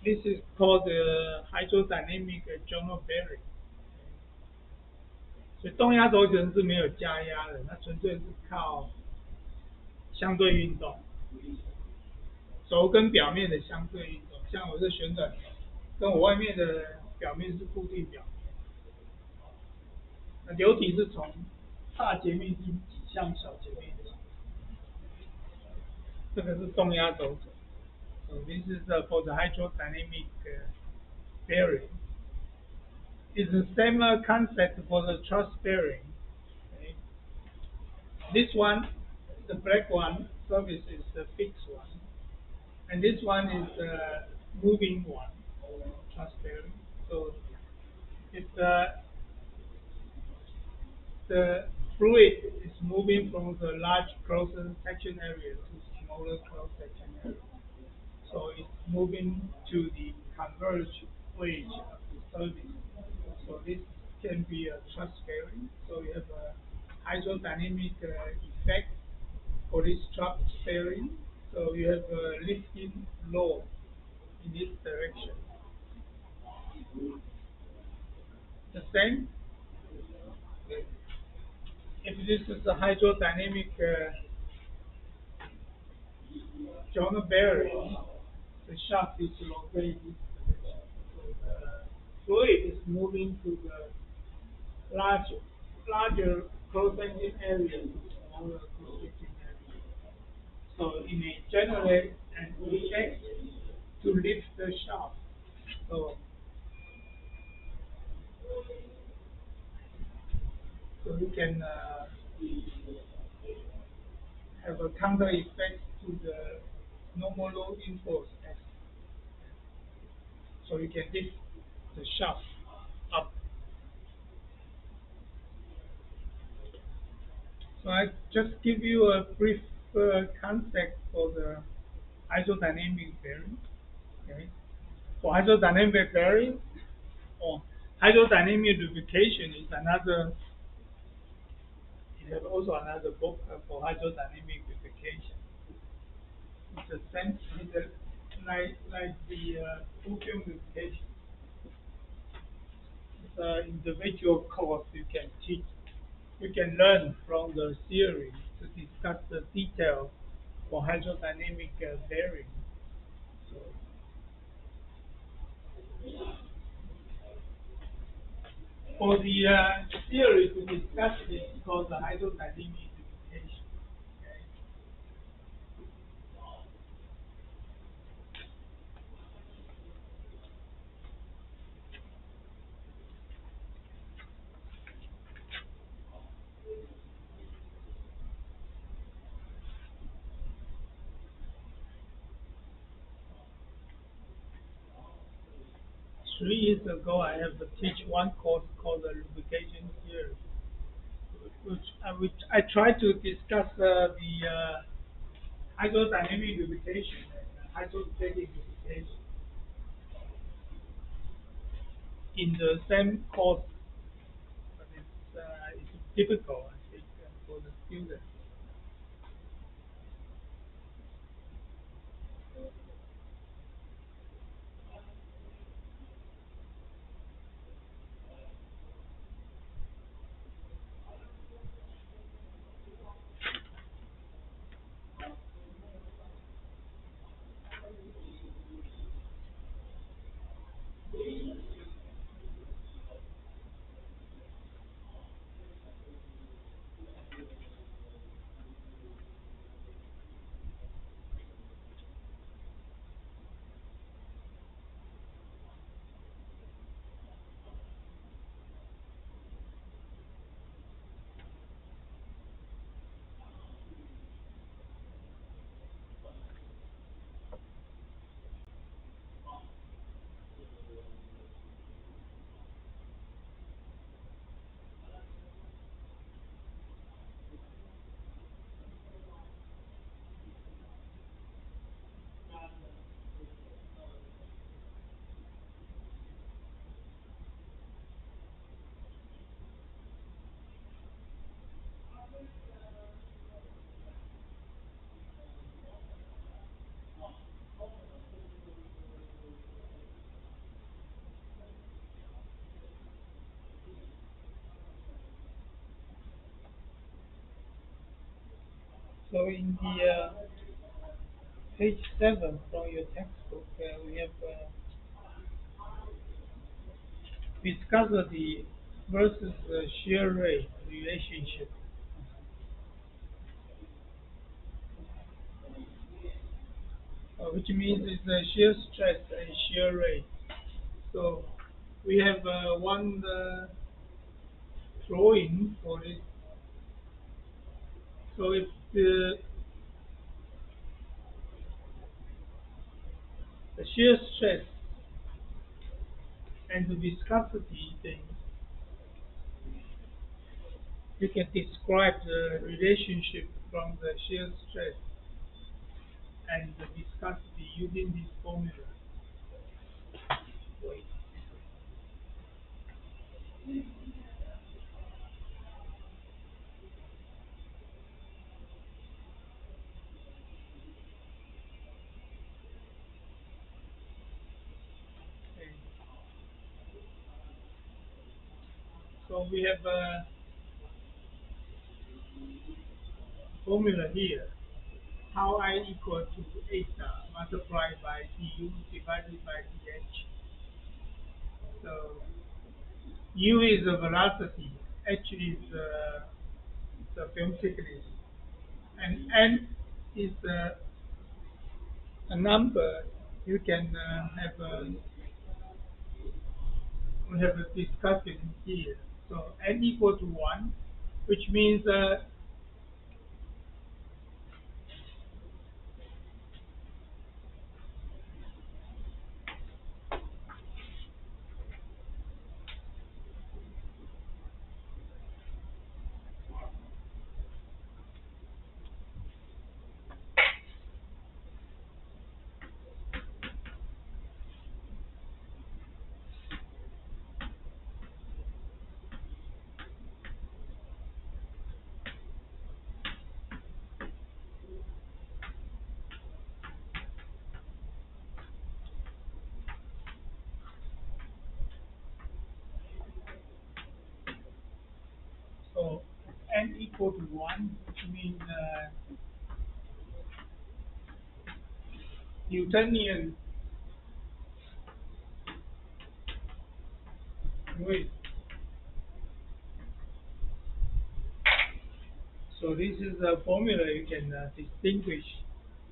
this is called the hydrodynamic journal bearing. 所以动压轴承是没有加压的，它纯粹是靠相对运动，轴跟表面的相对运动。像我这旋转轴，跟我外面的表面是固定表面，那流体是从大截面积挤向小截面积，这个是动压轴承。So this is for the hydrodynamic bearing. It's the same concept for the truss bearing. Okay? This one, the black one, surface is the fixed one, and this one is the moving one, truss bearing. So if the fluid is moving from the large cross-section area to smaller cross-section area. So it's moving to the converge wedge of the surface. So this can be a truss bearing. So you have a hydrodynamic effect for this truss bearing. So you have a lifting load in this direction. The same. If this is a hydrodynamic journal bearing, the shaft is located in this direction. So the fluid is moving to the larger cross-section area, smaller cross-section area. So it may generate an effect to lift the shaft. So you can have a counter effect to the normal loading force F. So you can lift the shaft up. So I just give you a brief concept for the hydrodynamic bearing. Okay. For hydrodynamic bearing or hydrodynamic lubrication is another have also another book for hydrodynamic lubrication. It's a sense, it's like the full film lubrication. It's an individual course you can teach. You can learn from the theory to discuss the detail for hydrodynamic bearing. So for the theory to discuss it, it's called the hydrodynamic lubrication. Okay? Three years ago, I have to teach one course called the lubrication theory, which I try to discuss the hydrodynamic lubrication and hydrostatic lubrication in the same course, but it's difficult, I think, for the students. So in the page 7 from your textbook, we have discussed the versus shear rate relationship, which means it's shear stress and shear rate. So we have one drawing for it. So if the shear stress and the viscosity, then you can describe the relationship from the shear stress and the viscosity using this formula. Okay. So we have a formula here. How I equal to eta multiplied by du divided by dh. So u is the velocity, h is the film thickness, and n is a number you can have a discussion here. So n equal to 1, which means n equal to 1, which means Newtonian fluid. So this is a formula you can distinguish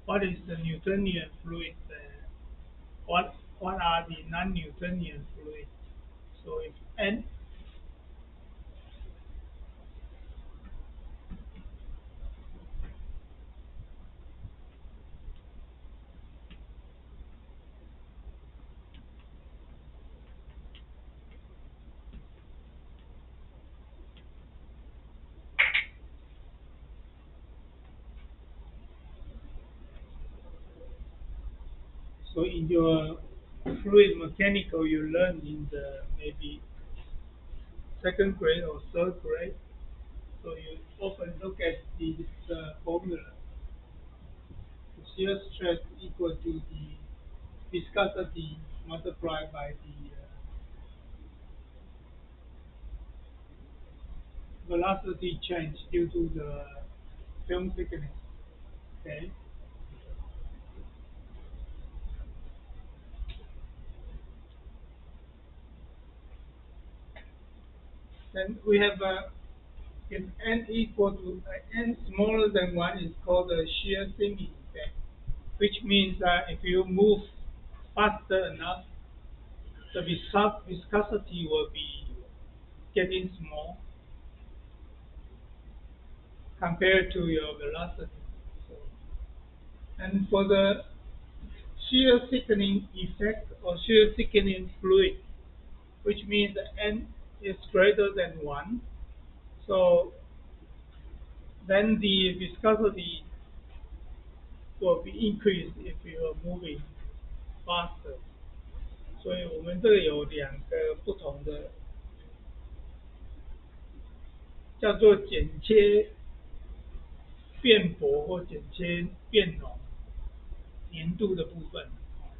what is the Newtonian fluid, what are the non-Newtonian fluids. So if n, so in your fluid mechanical you learn in the maybe second grade or third grade. So you often look at this formula. The shear stress equal to the viscosity multiplied by the velocity change due to the film thickness. Okay. Then we have if n equal to n smaller than 1 is called the shear sinking effect, which means that if you move faster enough, the viscosity will be getting small compared to your velocity. So, and for the shear thickening effect or shear thickening fluid, which means n is greater than 1, so then the viscosity will be increased if you are moving faster. 所以我们这个有两个不同的叫做剪切变薄或剪切变浓粘度的部分，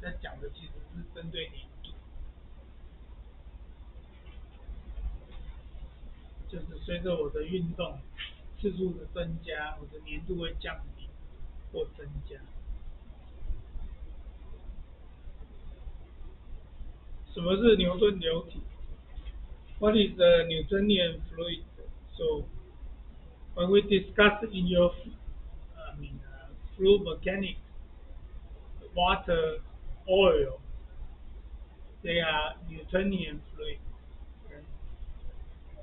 在讲的其实是针对粘度，就是随着我的运动次数的增加，我的粘度会降低或增加。什么是牛顿流体？What is the Newtonian fluid? So when we discuss in your fluid mechanics, water, oil, they are Newtonian fluid.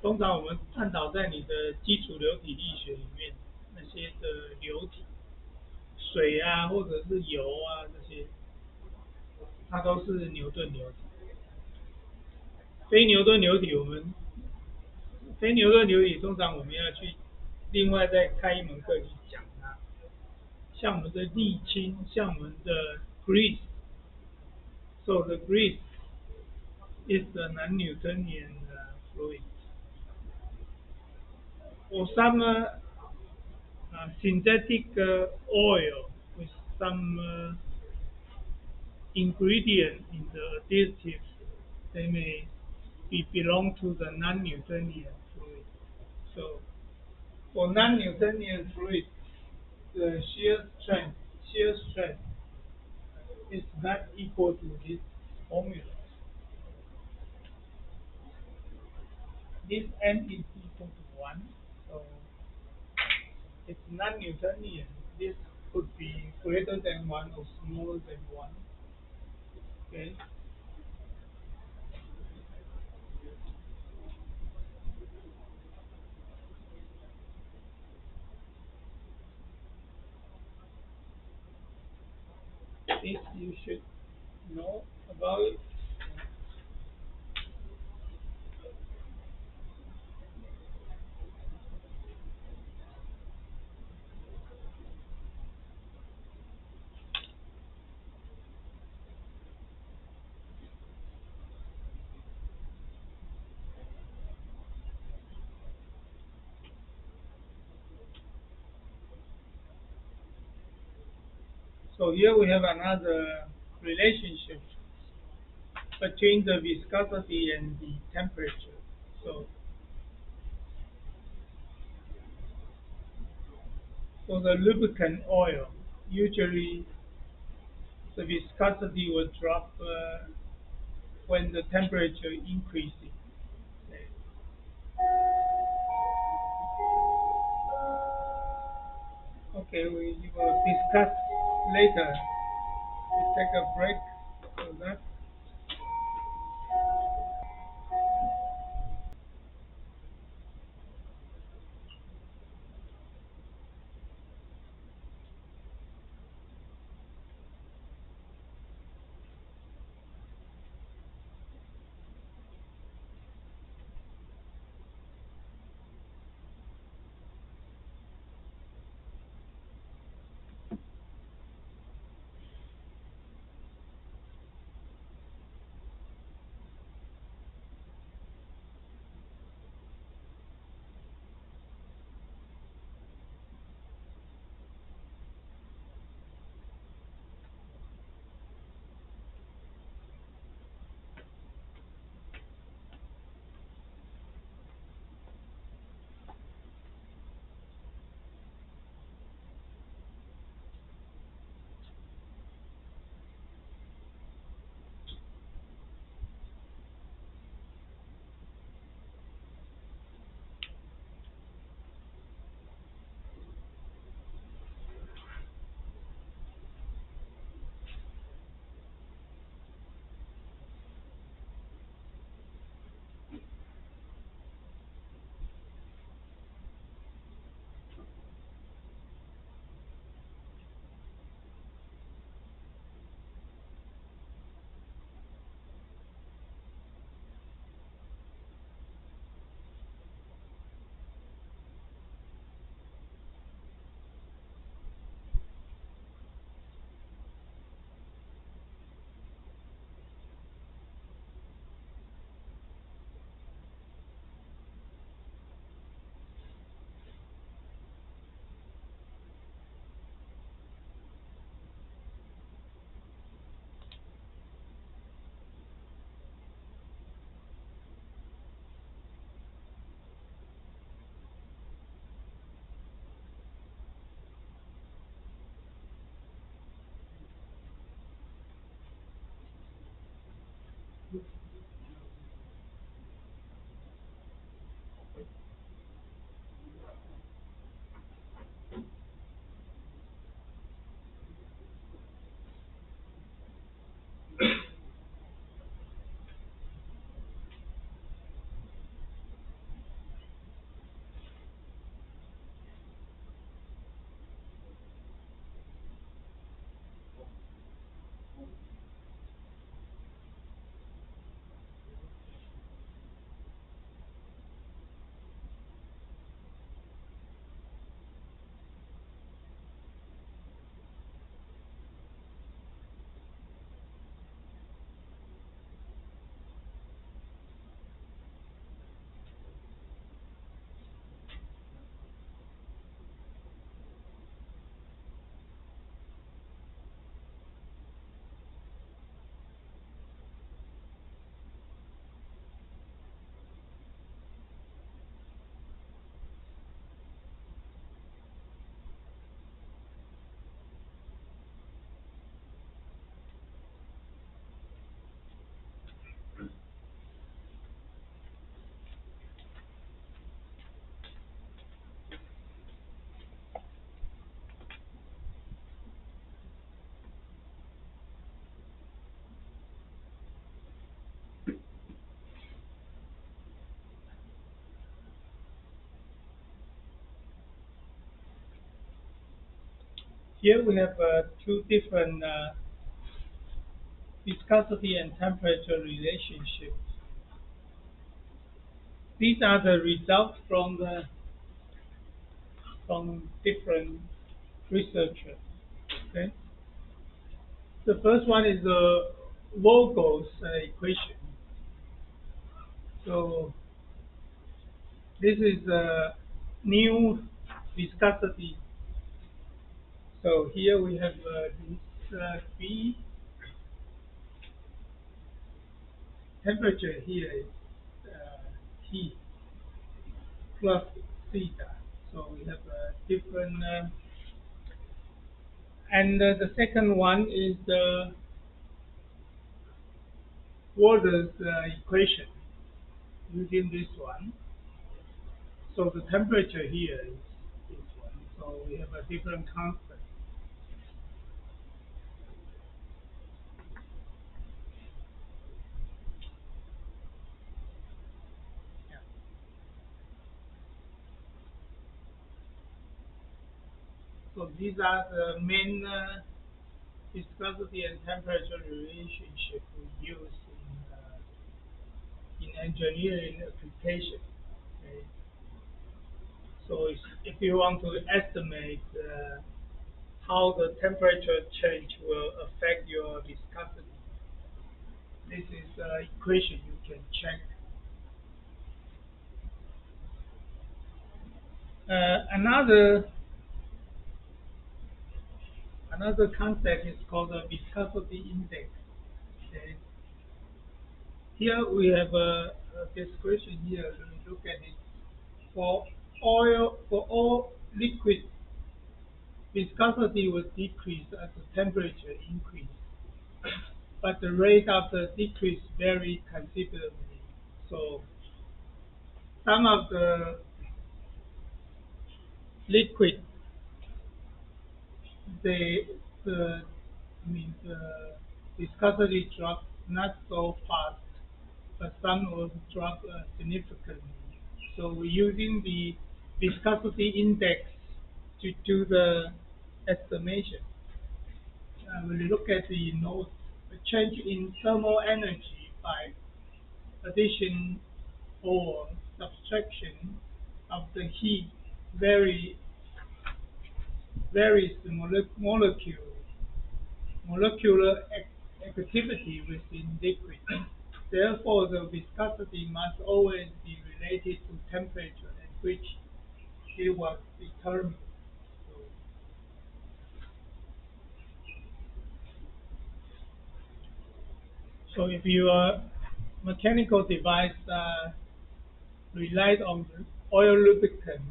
通常我们探讨在你的基础流体力学里面那些的流体，水啊或者是油啊这些，它都是牛顿流体。非牛顿流体通常我们要去另外再开一门课去讲它。像我们的沥青，像我们的 grease，so the grease is the non-Newtonian fluid. Or some synthetic oil with some ingredient in the additive, they may belong to the non-Newtonian fluid. So for non-Newtonian fluid, the shear strength is not equal to this formula. This n is equal to 1, so it's non-Newtonian. This could be greater than 1 or smaller than 1. Okay. This you should know about it. So here we have another relationship between the viscosity and the temperature. So For the lubricant oil, usually the viscosity will drop when the temperature increases. Okay. Okay, we will discuss later. We take a break for that. Here we have two different viscosity and temperature relationships. These are the results from different researchers. Okay. The first one is the Vogel's equation. So this is new viscosity. So here we have this B temperature here is T plus theta. So we have a different And the second one is the Water's equation using this one. So the temperature here is this one. So we have a different constant. Yeah. So these are the main viscosity and temperature relationship we use in engineering application. Okay. So if you want to estimate how the temperature change will affect your viscosity, this is an equation you can check. Another concept is called the viscosity index. Okay. Here we have a description here. When we look at it, for for all liquid, viscosity will decrease as the temperature increase, but the rate of the decrease vary considerably. So some of the liquid, they the the viscosity drop not so fast, but some will drop significantly. So we're using the viscosity index to do the estimation. When you look at the note, the change in thermal energy by addition or subtraction of the heat vary, varies the molecular activity within liquid. Therefore, the viscosity must always be related to temperature at which it was determined. So, so if your mechanical device relied on oil lubricant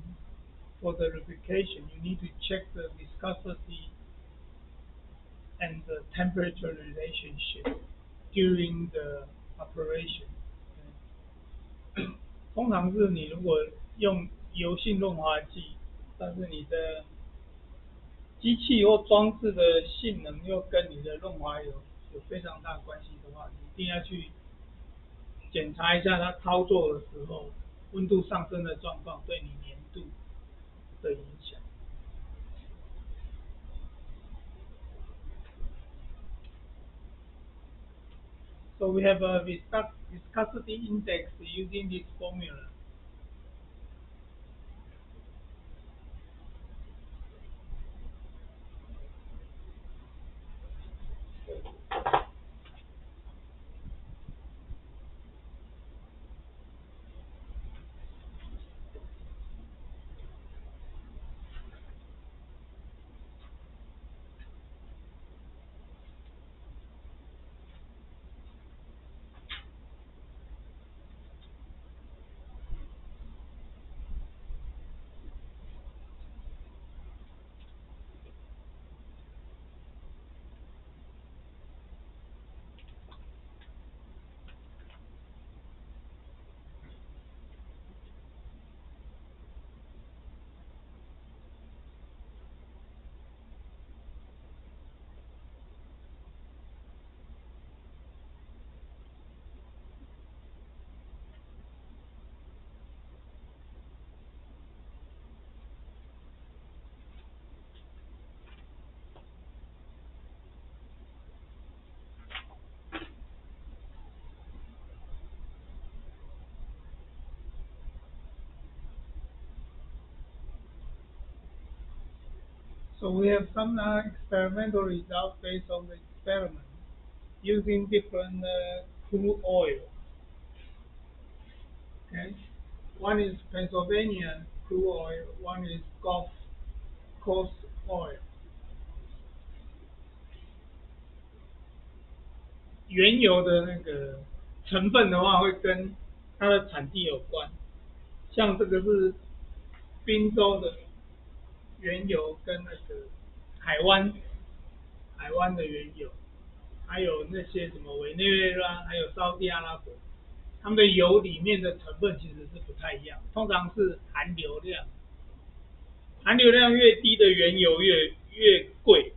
for the lubrication, you need to check the viscosity and the temperature relationship during the operation. 通常是你如果用油性润滑剂，但是你的机器或装置的性能又跟你的润滑油有非常大关系的话，你一定要去检查一下它操作的时候温度上升的状况对你粘度的影响。So we have a viscosity index using this formula. So we have some experimental results based on the experiment using different crude oil. Okay, one is Pennsylvania crude oil, one is Gulf Coast oil. 原油的那个成分的话，会跟它的产地有关。像这个是宾州的原油跟那个海湾海湾的原油，还有那些什么委内瑞拉，还有沙特阿拉伯，他们的油里面的成分其实是不太一样，通常是含硫量，含硫量越低的原油越贵，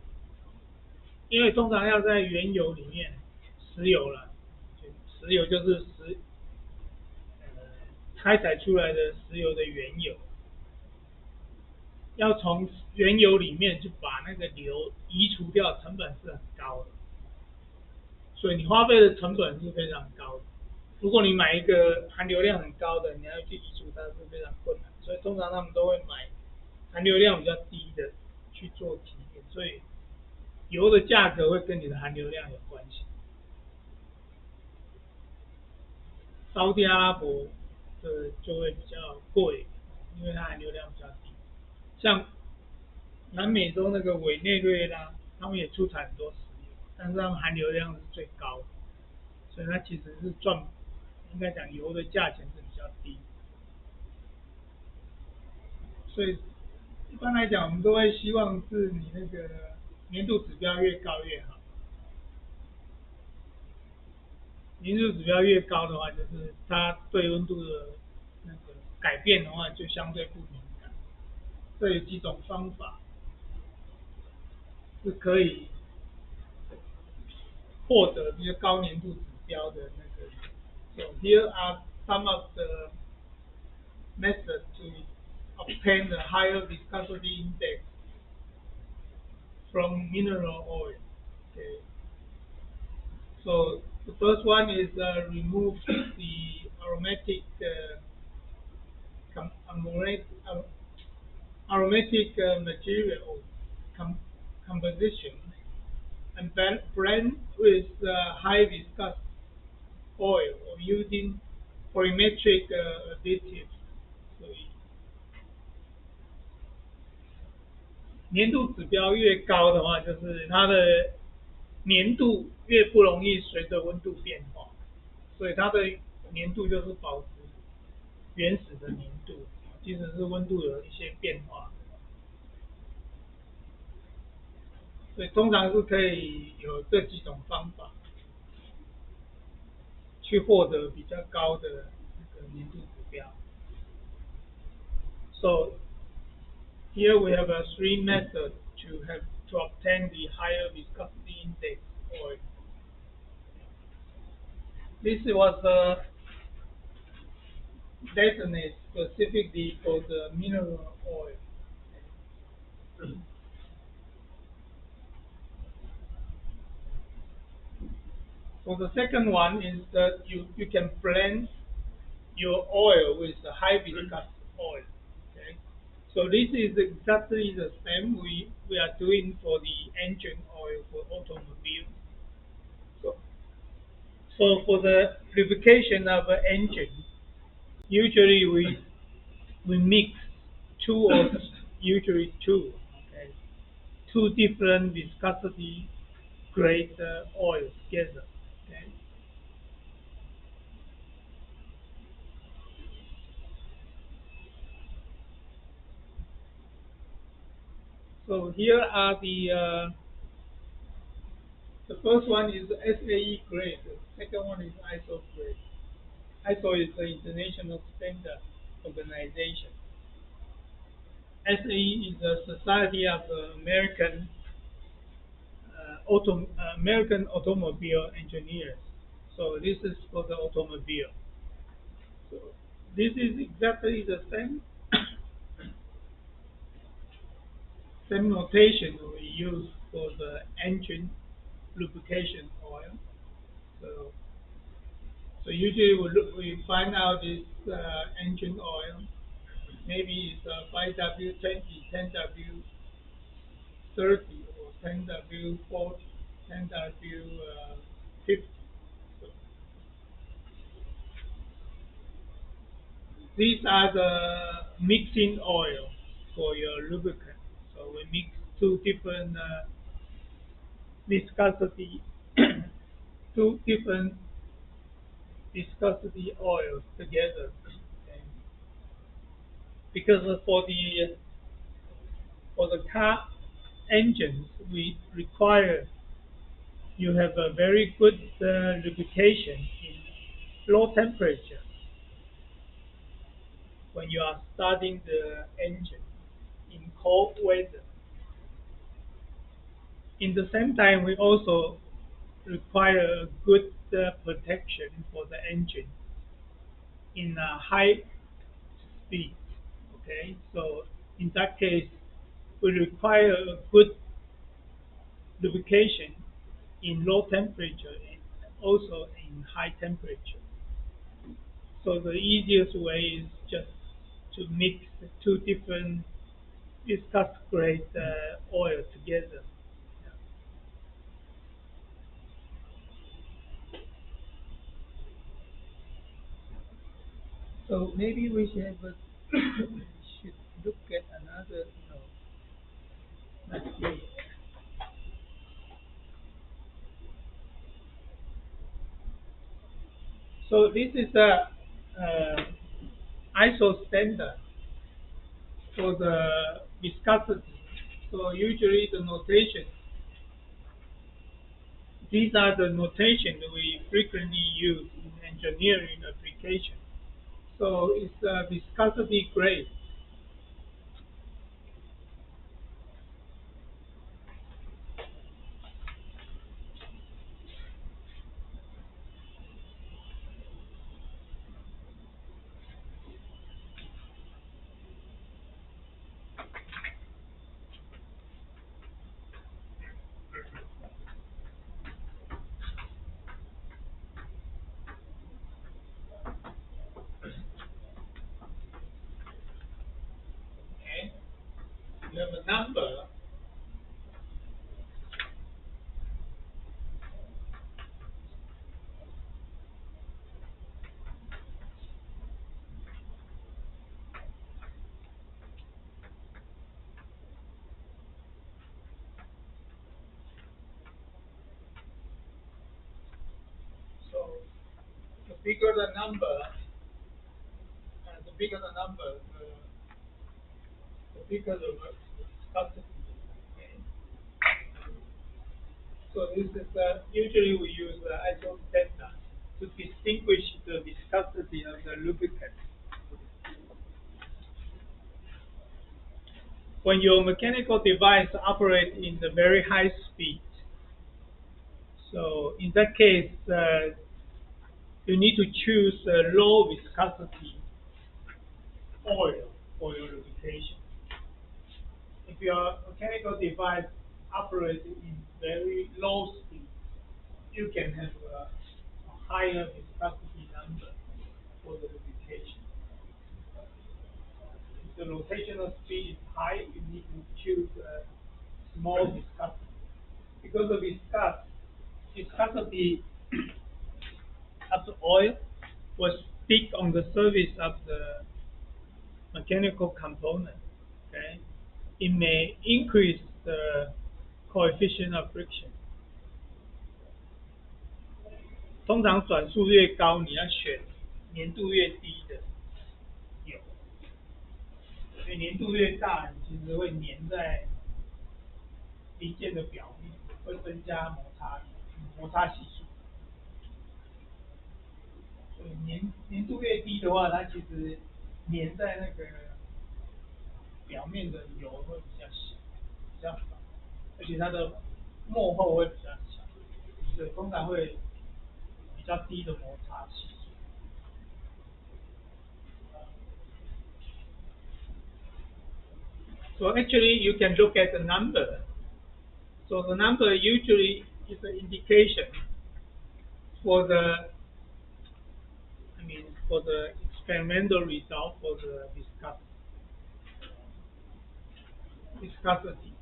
因为通常要在原油里面，石油了，石油就是开采出来的石油的原油，要从原油里面就把那个硫移除掉，成本是很高的，所以你花费的成本是非常高的。如果你买一个含硫量很高的，你要去移除它是非常困难，所以通常他们都会买含硫量比较低的去做提炼，所以油的价格会跟你的含硫量有关系。沙特阿拉伯就会比较贵，因为它含硫量比较低。像南美洲那个委内瑞拉，他们也出产很多石油，但是他们含硫量是最高的，所以它其实是赚，应该讲油的价钱是比较低。所以一般来讲，我们都会希望是你那个年度指标越高越好。年度指标越高的话，就是它对温度的那个改变的话，就相对不敏感。这有几种方法是可以获得比较高年度指标的那个。So here are some of the methods to obtain the higher viscosity index from mineral oil. Okay. So the first one is remove the aromatic material com- composition and blend with high viscous oil or using volumetric additives. 所以年度指标越高的话，就是它的粘度越不容易随着温度变化，所以它的粘度就是保持原始的粘度，即使是温度有一些变化，所以通常是可以有这几种方法去获得比较高的那个粘度指标。So here we have three methods to obtain the higher viscosity index oil. This was designated specifically for the mineral oil. For the second one is that you can blend your oil with the high viscous oil. Okay, so this is exactly the same we are doing for the engine oil for automobile. So, so for the lubrication of an engine, usually we mix two or usually two, okay, two different viscosity grade oil together. Okay. So here are the first one is SAE grade, the second one is ISO grade. ISO is the International Standard Organization. SAE is the Society of American Automobile Engineers. So this is for the automobile. So this is exactly the same same notation we use for the engine lubrication oil. So so usually we find out this engine oil. Maybe it's 5W20, 10W30, or 10W40, 10W50. So these are the mixing oil for your lubricant. So we mix two different viscosity, two different viscosity oils together. Okay. Because for the car engines, we require you have a very good lubrication in low temperature when you are starting the engine in cold weather. In the same time, we also require a good protection for the engine in a high speed. Okay, so in that case, we require a good lubrication in low temperature and also in high temperature. So the easiest way is just to mix the two different viscous grade oil together. Yeah. So maybe we should have should look at another, let's see. So this is a ISO standard for the viscosity. So usually the notation, these are the notation that we frequently use in engineering application. So it's a viscosity grade. Okay, you have a number. So the bigger the number, the bigger the viscosity. Okay. So this is usually we use ISO standard to distinguish the viscosity of the lubricant. When your mechanical device operates in the very high speed, so in that case, you need to choose a low viscosity oil for your lubrication. If your mechanical device operates in very low speed, you can have a higher viscosity number for the lubrication. If the rotational speed is high, you need to choose a small viscosity. Because the viscosity of the oil will stick on the surface of the mechanical component. Okay, it may increase the coefficient of friction. 通常转速越高，你要选粘度越低的油，因为粘度越大，你其实会粘在零件的表面，会增加摩擦系数。所以粘度越低的话，它其实粘在那个表面的油会比较小，比较少，而且它的幕后会比较小，所以通常会比较低的摩擦系数。So actually, you can look at the number. So the number usually is an indication for the, for the experimental result for the viscosity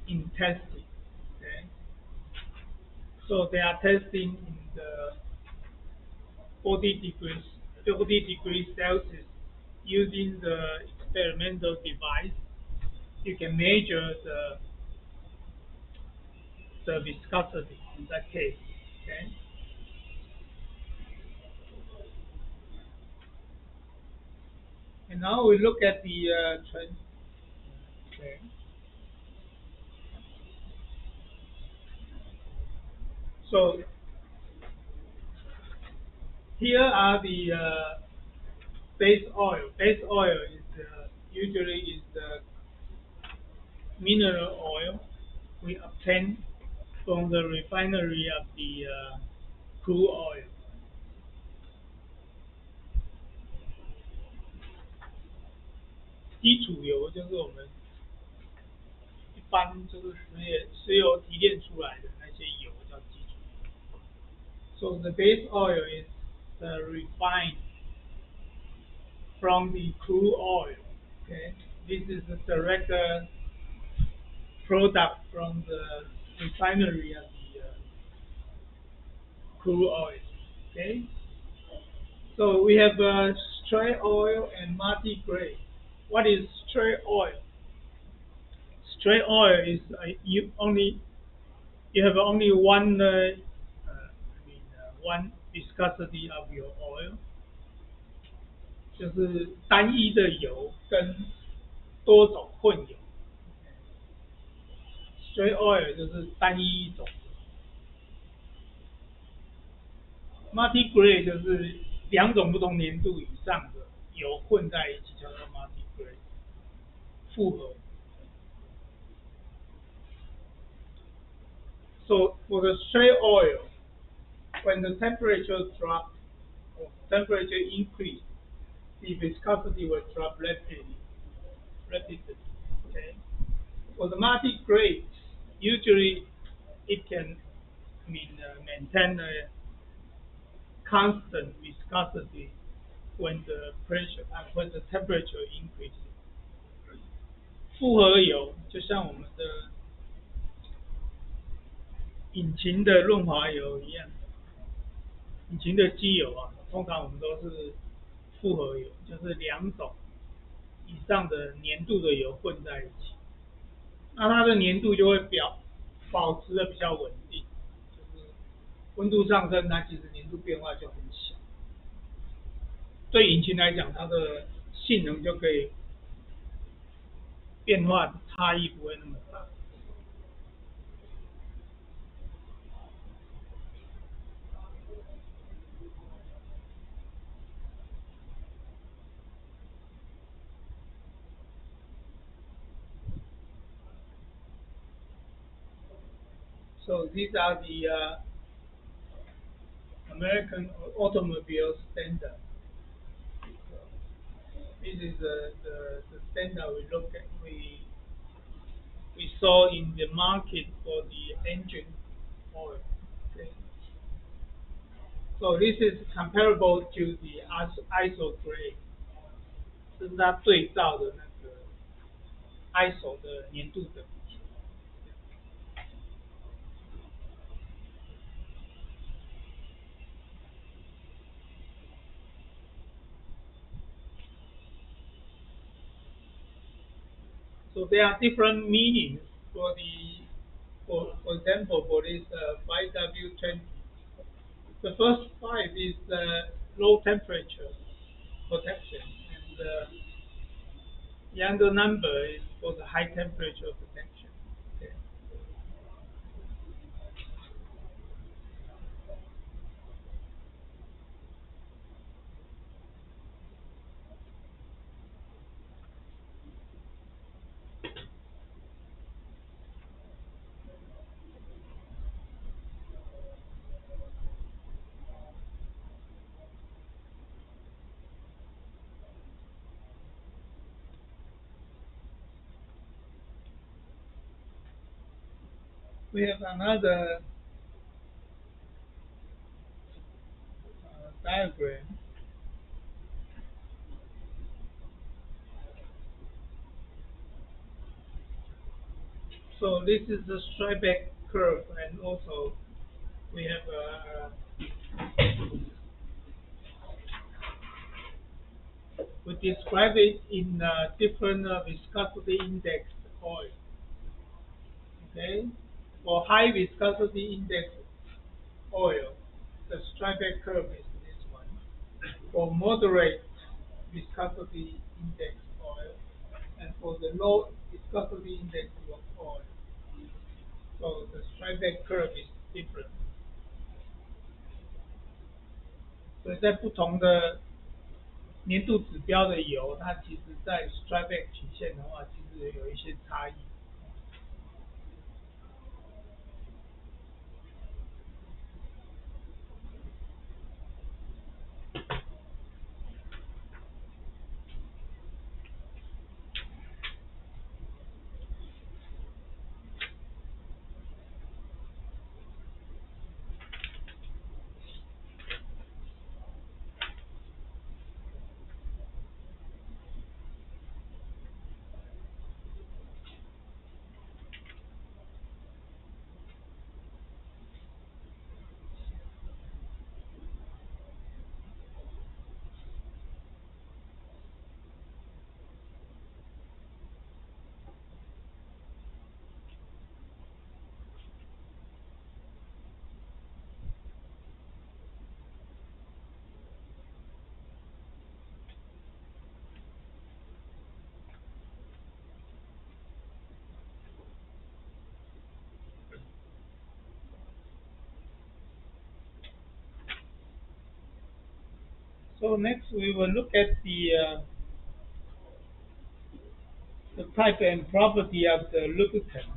in testing. Okay. So they are testing in the 40 degrees Celsius using the experimental device. You can measure the viscosity in that case. Okay. And now we look at the trend. Okay. So here are the base oil. Base oil is usually is the mineral oil we obtain from the refinery of the crude oil. 基础油就是我们一般就是石油提炼出来的那些油叫基础油。So the base oil is refined from the crude oil. Okay, this is the direct product from the refinery of the crude oil. Okay, so we have straight oil and multi-grade. What is straight oil? Straight oil is you have only one one viscosity of your oil， 就是单一的油跟多种混油。Straight oil 就是单一一种，multi-grade 就是两种不同粘度以上的油混在一起，叫做 multi-grade 复合。So for the straight oil, when the temperature drops or temperature increase, the viscosity will drop rapidly. Okay. For the multi-grade, usually it can maintain a constant viscosity when the temperature increases. 复合油就像我们的引擎的润滑油一样，引擎的机油啊，通常我们都是复合油，就是两种以上的粘度的油混在一起，那它的粘度就会保持的比较稳定，就是温度上升，它其实粘度变化就很小。对引擎来讲，它的性能就可以变化差异不会那么大。So these are the American automobile standard. This is the standard we saw in the market for the engine oil. Okay. So this is comparable to the ISO grade， 这是它对照的那个 ISO 的粘度等级。So there are different meanings for example, for this 5W20. The first 5 is low temperature protection, and the other number is for the high temperature protection. Okay. We have another diagram. So this is the Strybeck curve, and also we have we describe it in different viscosity index oil. Okay, for high viscosity index oil, the Strybeck curve is this one. For moderate viscosity index oil, and for the low viscosity index of oil, so the Strybeck curve is different. 所以在不同的年度指标的油，它其实在 Strikeback 曲线的话，其实有一些差异。So next we will look at the type and property of the lubricant.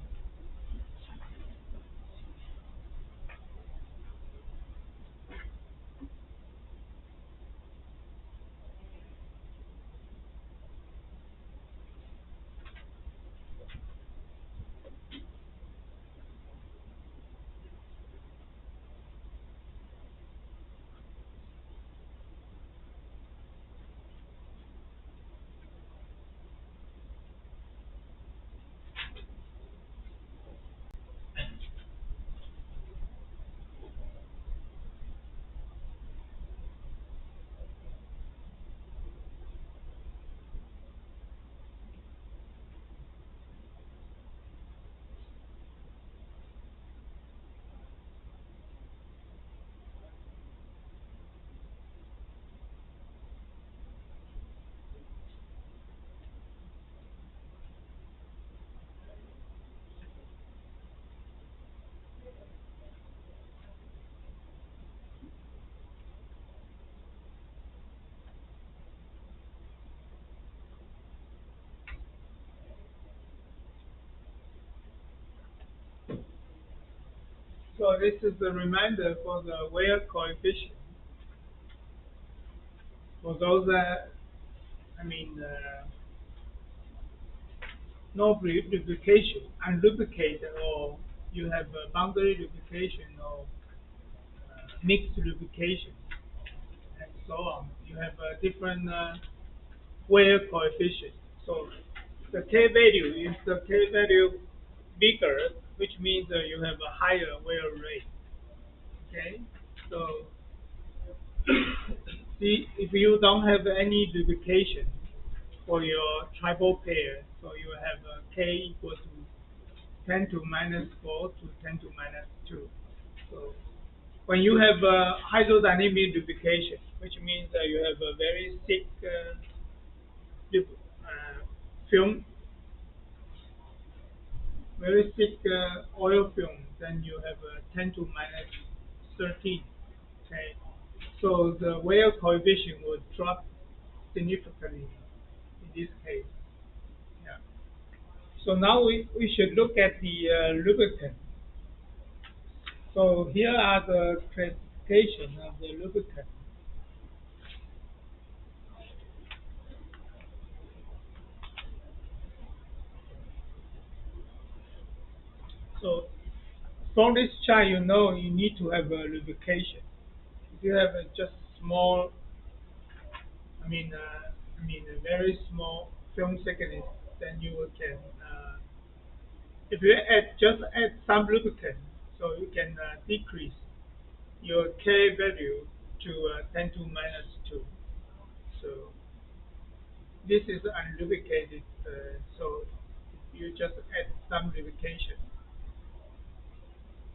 So this is a reminder for the wear coefficient. For those that, I mean, no lubrication, unlubricated, or you have a boundary lubrication or mixed lubrication, and so on. You have a different wear coefficient. So the K value is the K value bigger, which means you have a higher wear rate. Okay, so see if you don't have any lubrication for your tribal pair, so you have K equal to 10 to minus 4 to 10 to minus 2. So when you have hydrodynamic lubrication, which means that you have a very thick film, very thick oil film, then you have 10 to minus 13. Okay, so the wear coefficient will drop significantly in this case. Yeah. So now we should look at the lubricant. So here are the classification of the lubricant. So from this chart, you know you need to have a lubrication. If you have a just small, a very small film thickness, then you can, if you add some lubricant, so you can decrease your K value to 10 to minus 2. So this is unlubricated, so you just add some lubrication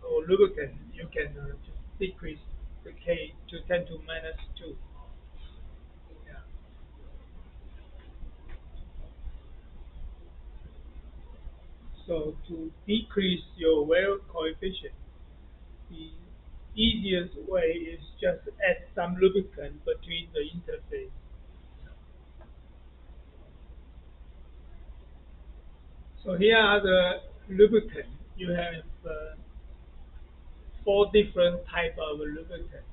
or lubricant, you can just decrease the K to 10 to minus 2. Yeah. So to decrease your wear coefficient, the easiest way is just add some lubricant between the interface. So here are the lubricant. You have four different type of lubricant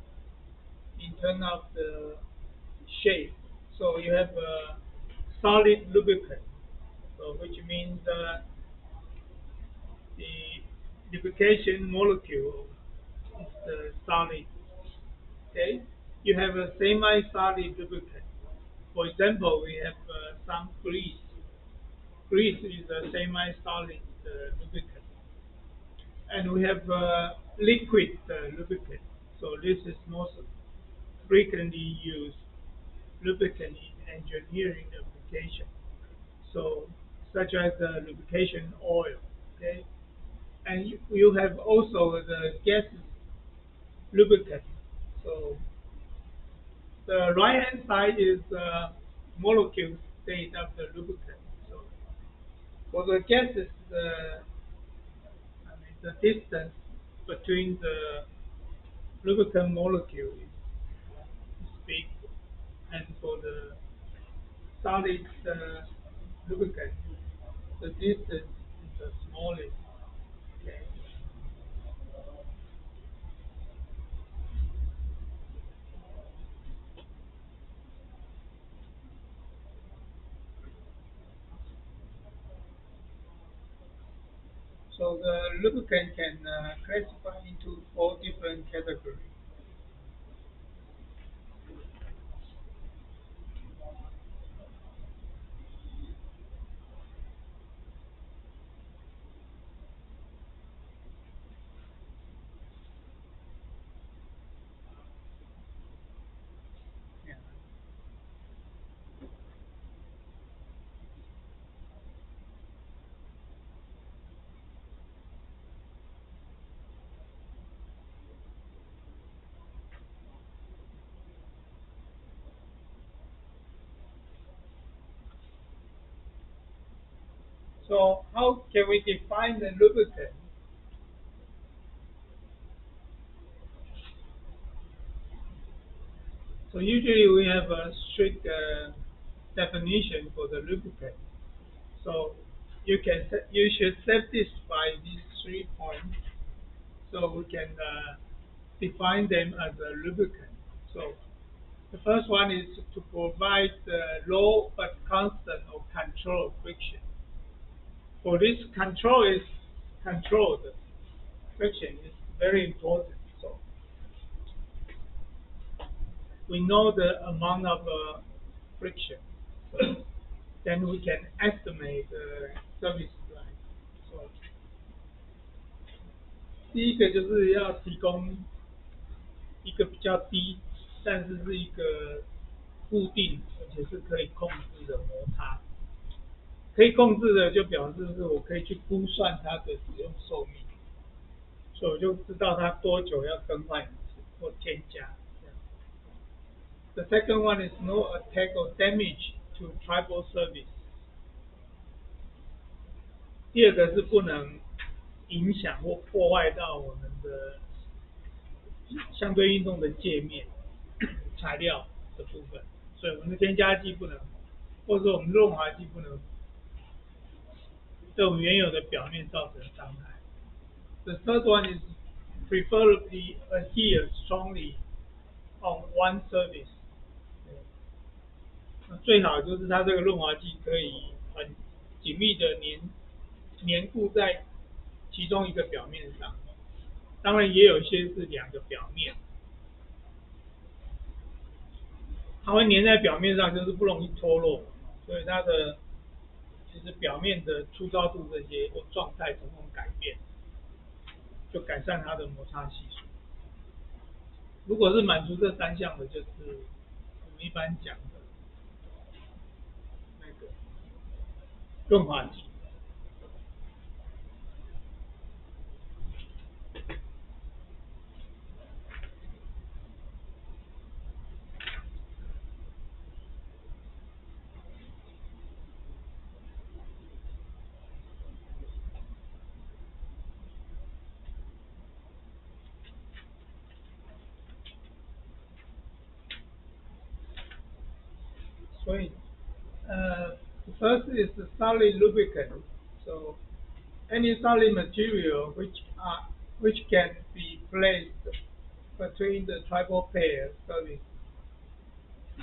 in terms of the shape. So you have a solid lubricant, so which means the lubrication molecule is solid. Okay, you have a semi-solid lubricant. For example, we have some grease. Grease is a semi-solid lubricant, and we have liquid lubricant. So this is most frequently used lubricant in engineering application. So such as lubrication oil. Okay, and you have also the gas lubricant. So the right hand side is molecule state of the lubricant. So for the gases, I mean, the distance between the lubricant molecule is big, and for the solid lubricant, the distance is the smallest. Okay. So the lubricant can classify into four different categories. Yeah. So how can we define the lubricant? So usually we have a strict definition for the lubricant. So you should satisfy these 3 points. So we can define them as a lubricant. So the first one is to provide low but constant or controlled friction. For this control is controlled friction is very important. So we know the amount of friction. So then we can estimate the service life. So 第一个就是要提供一个比较低，但是是一个固定，而且是可以控制的摩擦。可以控制的就表示是我可以去估算它的使用寿命，所以我就知道它多久要更换一次或添加。The second one is no attack or damage to tribal service。第二个是不能影响或破坏到我们的相对运动的界面材料的部分，所以我们的添加剂不能，或者说我们润滑剂不能对我们原有的表面造成伤害。The third one is preferably adhere strongly on one surface。最好就是它这个润滑剂可以很紧密的粘固在其中一个表面上。当然也有一些是两个表面，它会粘在表面上，就是不容易脱落，所以它的其实表面的粗糙度这些或状态总统改变，就改善它的摩擦系数。如果是满足这三项的，就是我们一般讲的那个润滑剂。所以the first is the solid lubricant. So any solid material which can be placed between the tribal pair surface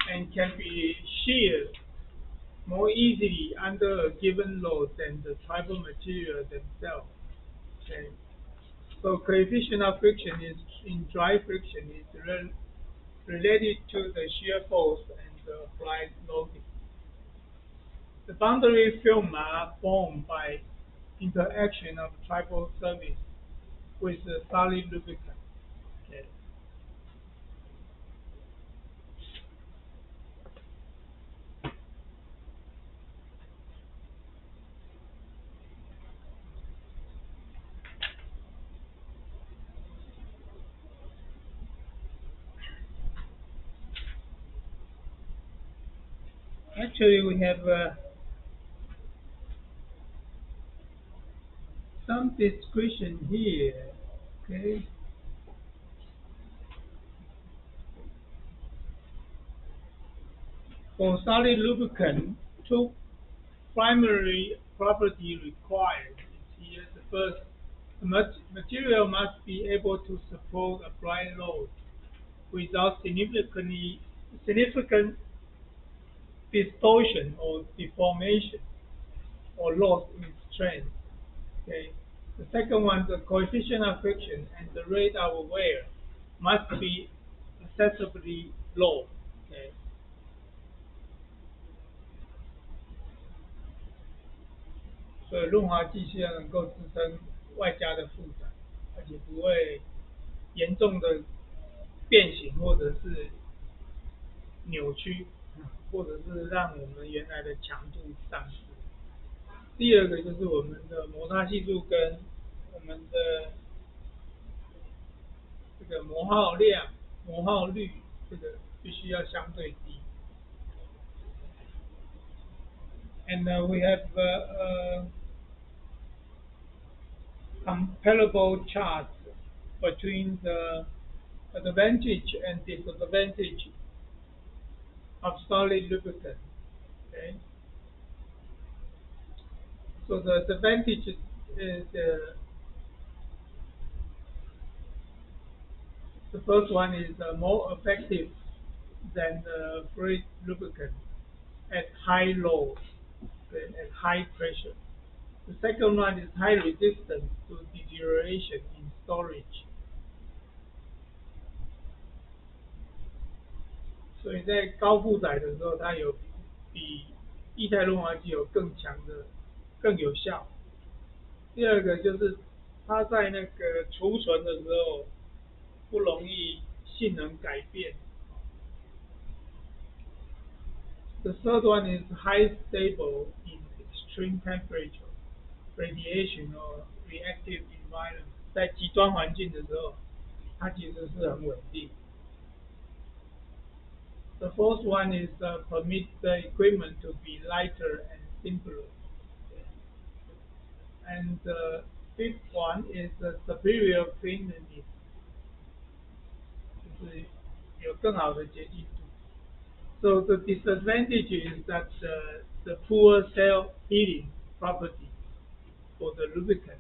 and can be sheared more easily under a given load than the tribal material themselves. Okay. So coefficient of friction is in dry friction is related to the shear force and the applied loading. The boundary film are formed by interaction of tribal surface with the solid lubricant. Okay. Actually, we have some description here. Okay. For solid lubricant, two primary property required is here. The first, the material must be able to support applied load without significant distortion or deformation or loss in strength. Okay. The second one, the coefficient of friction and the rate of wear must be acceptably low. Okay. 所以润滑剂需要能够支撑外加的负载，而且不会严重的变形或者是扭曲，或者是让我们原来的强度丧失。第二个就是我们的摩擦系数跟我们的这个磨耗量、磨耗率，这个必须要相对低。And we have comparable charts between the advantage and disadvantage of solid lubricant. Okay. So the advantage is the first one is more effective than the fluid lubricant at high load, okay, at high pressure. The second one is high resistance to deterioration in storage. 所以在高负载的时候，它有比液态润滑剂有更强的、更有效。第二个就是它在那个储存的时候不容易性能改变。The third one is high stable in extreme temperature, radiation or reactive environment. 在极端环境的时候，它其实是很稳定。The fourth one is permit the equipment to be lighter and simpler. And the fifth one is the superior cleanliness. 就是有更好的洁净度。So the disadvantage is that the poor cell heating property for the lubricant.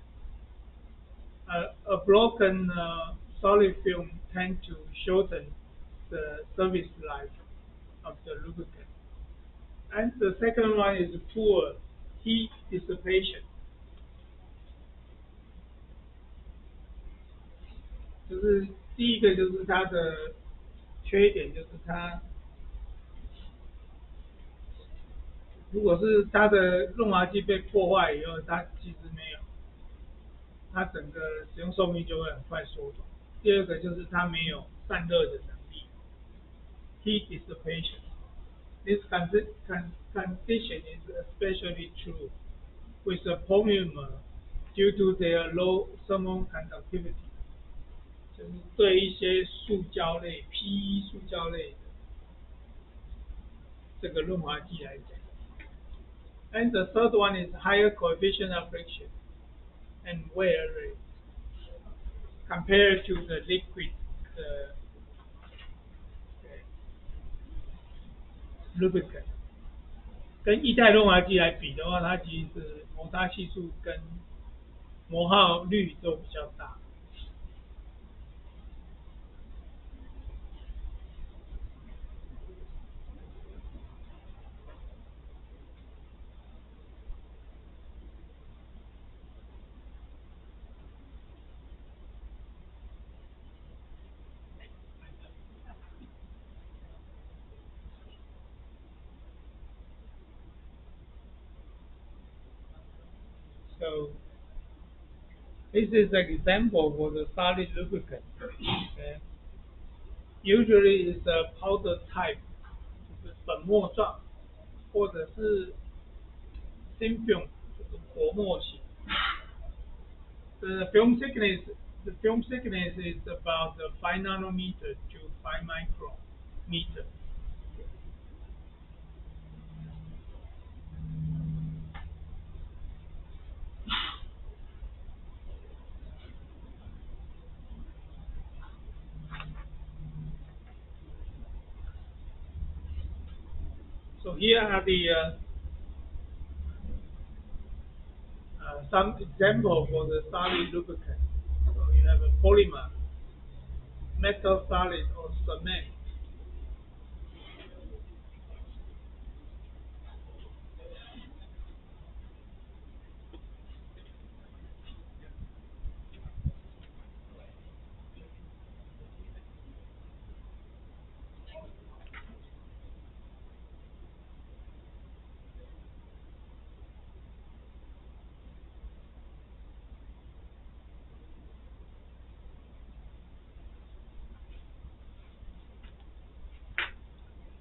A broken solid film tend to shorten the service life of the lubricant. And the second one is poor heat dissipation. 就是第一个就是它的缺点，就是它如果是它的润滑剂被破坏以后，它其实没有，它整个使用寿命就会很快缩短。第二个就是它没有散热的能力 （heat dissipation）。This condition is especially true with the polymer due to their low thermal conductivity， 就是对一些塑胶类、PE 塑胶类的这个润滑剂来讲。And the third one is higher coefficient of friction and wear rate compared to the liquid uh, lubricant. 跟液态润滑剂来比的话，它其实摩擦系数跟磨耗率都比较大。So this is an example for the solid lubricant. Okay. Usually it's a powder type，就是粉末状，或者是 thin film，就是薄膜型。The film thickness, the film thickness is about 5 nanometer to 5 micrometer. So here are the some example for the solid lubricant. So you have a polymer, metal solid or cement.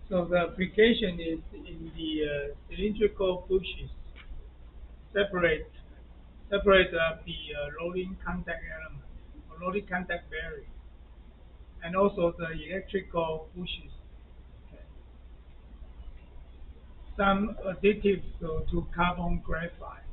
So the application is in the cylindrical bushes, separate the rolling contact element, or rolling contact bearing, and also the electrical bushes. Okay. Some additives to carbon graphite.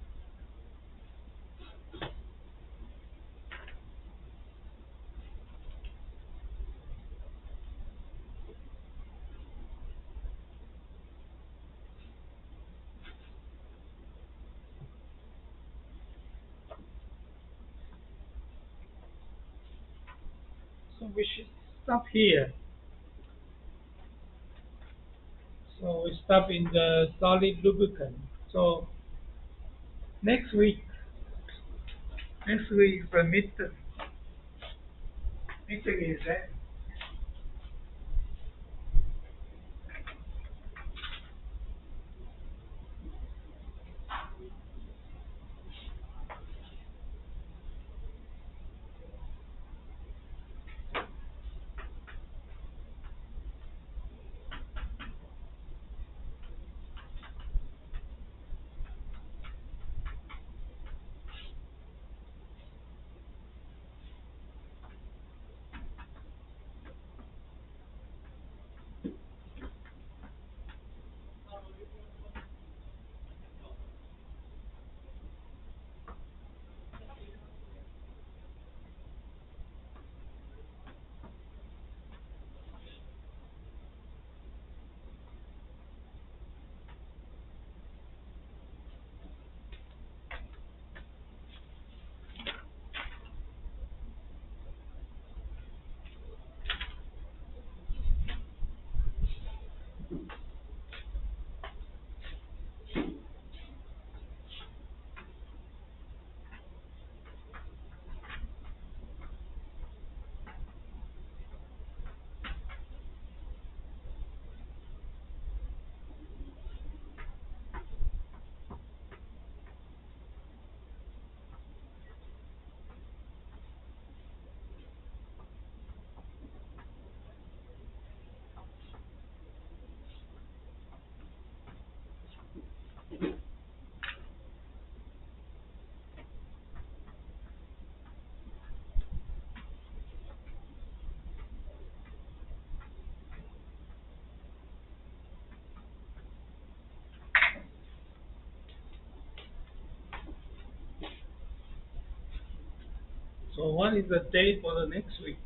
So we should stop here. So we stop in the solid lubricant. So next week, the midterm. Midterm is that. So what is the date for the next week?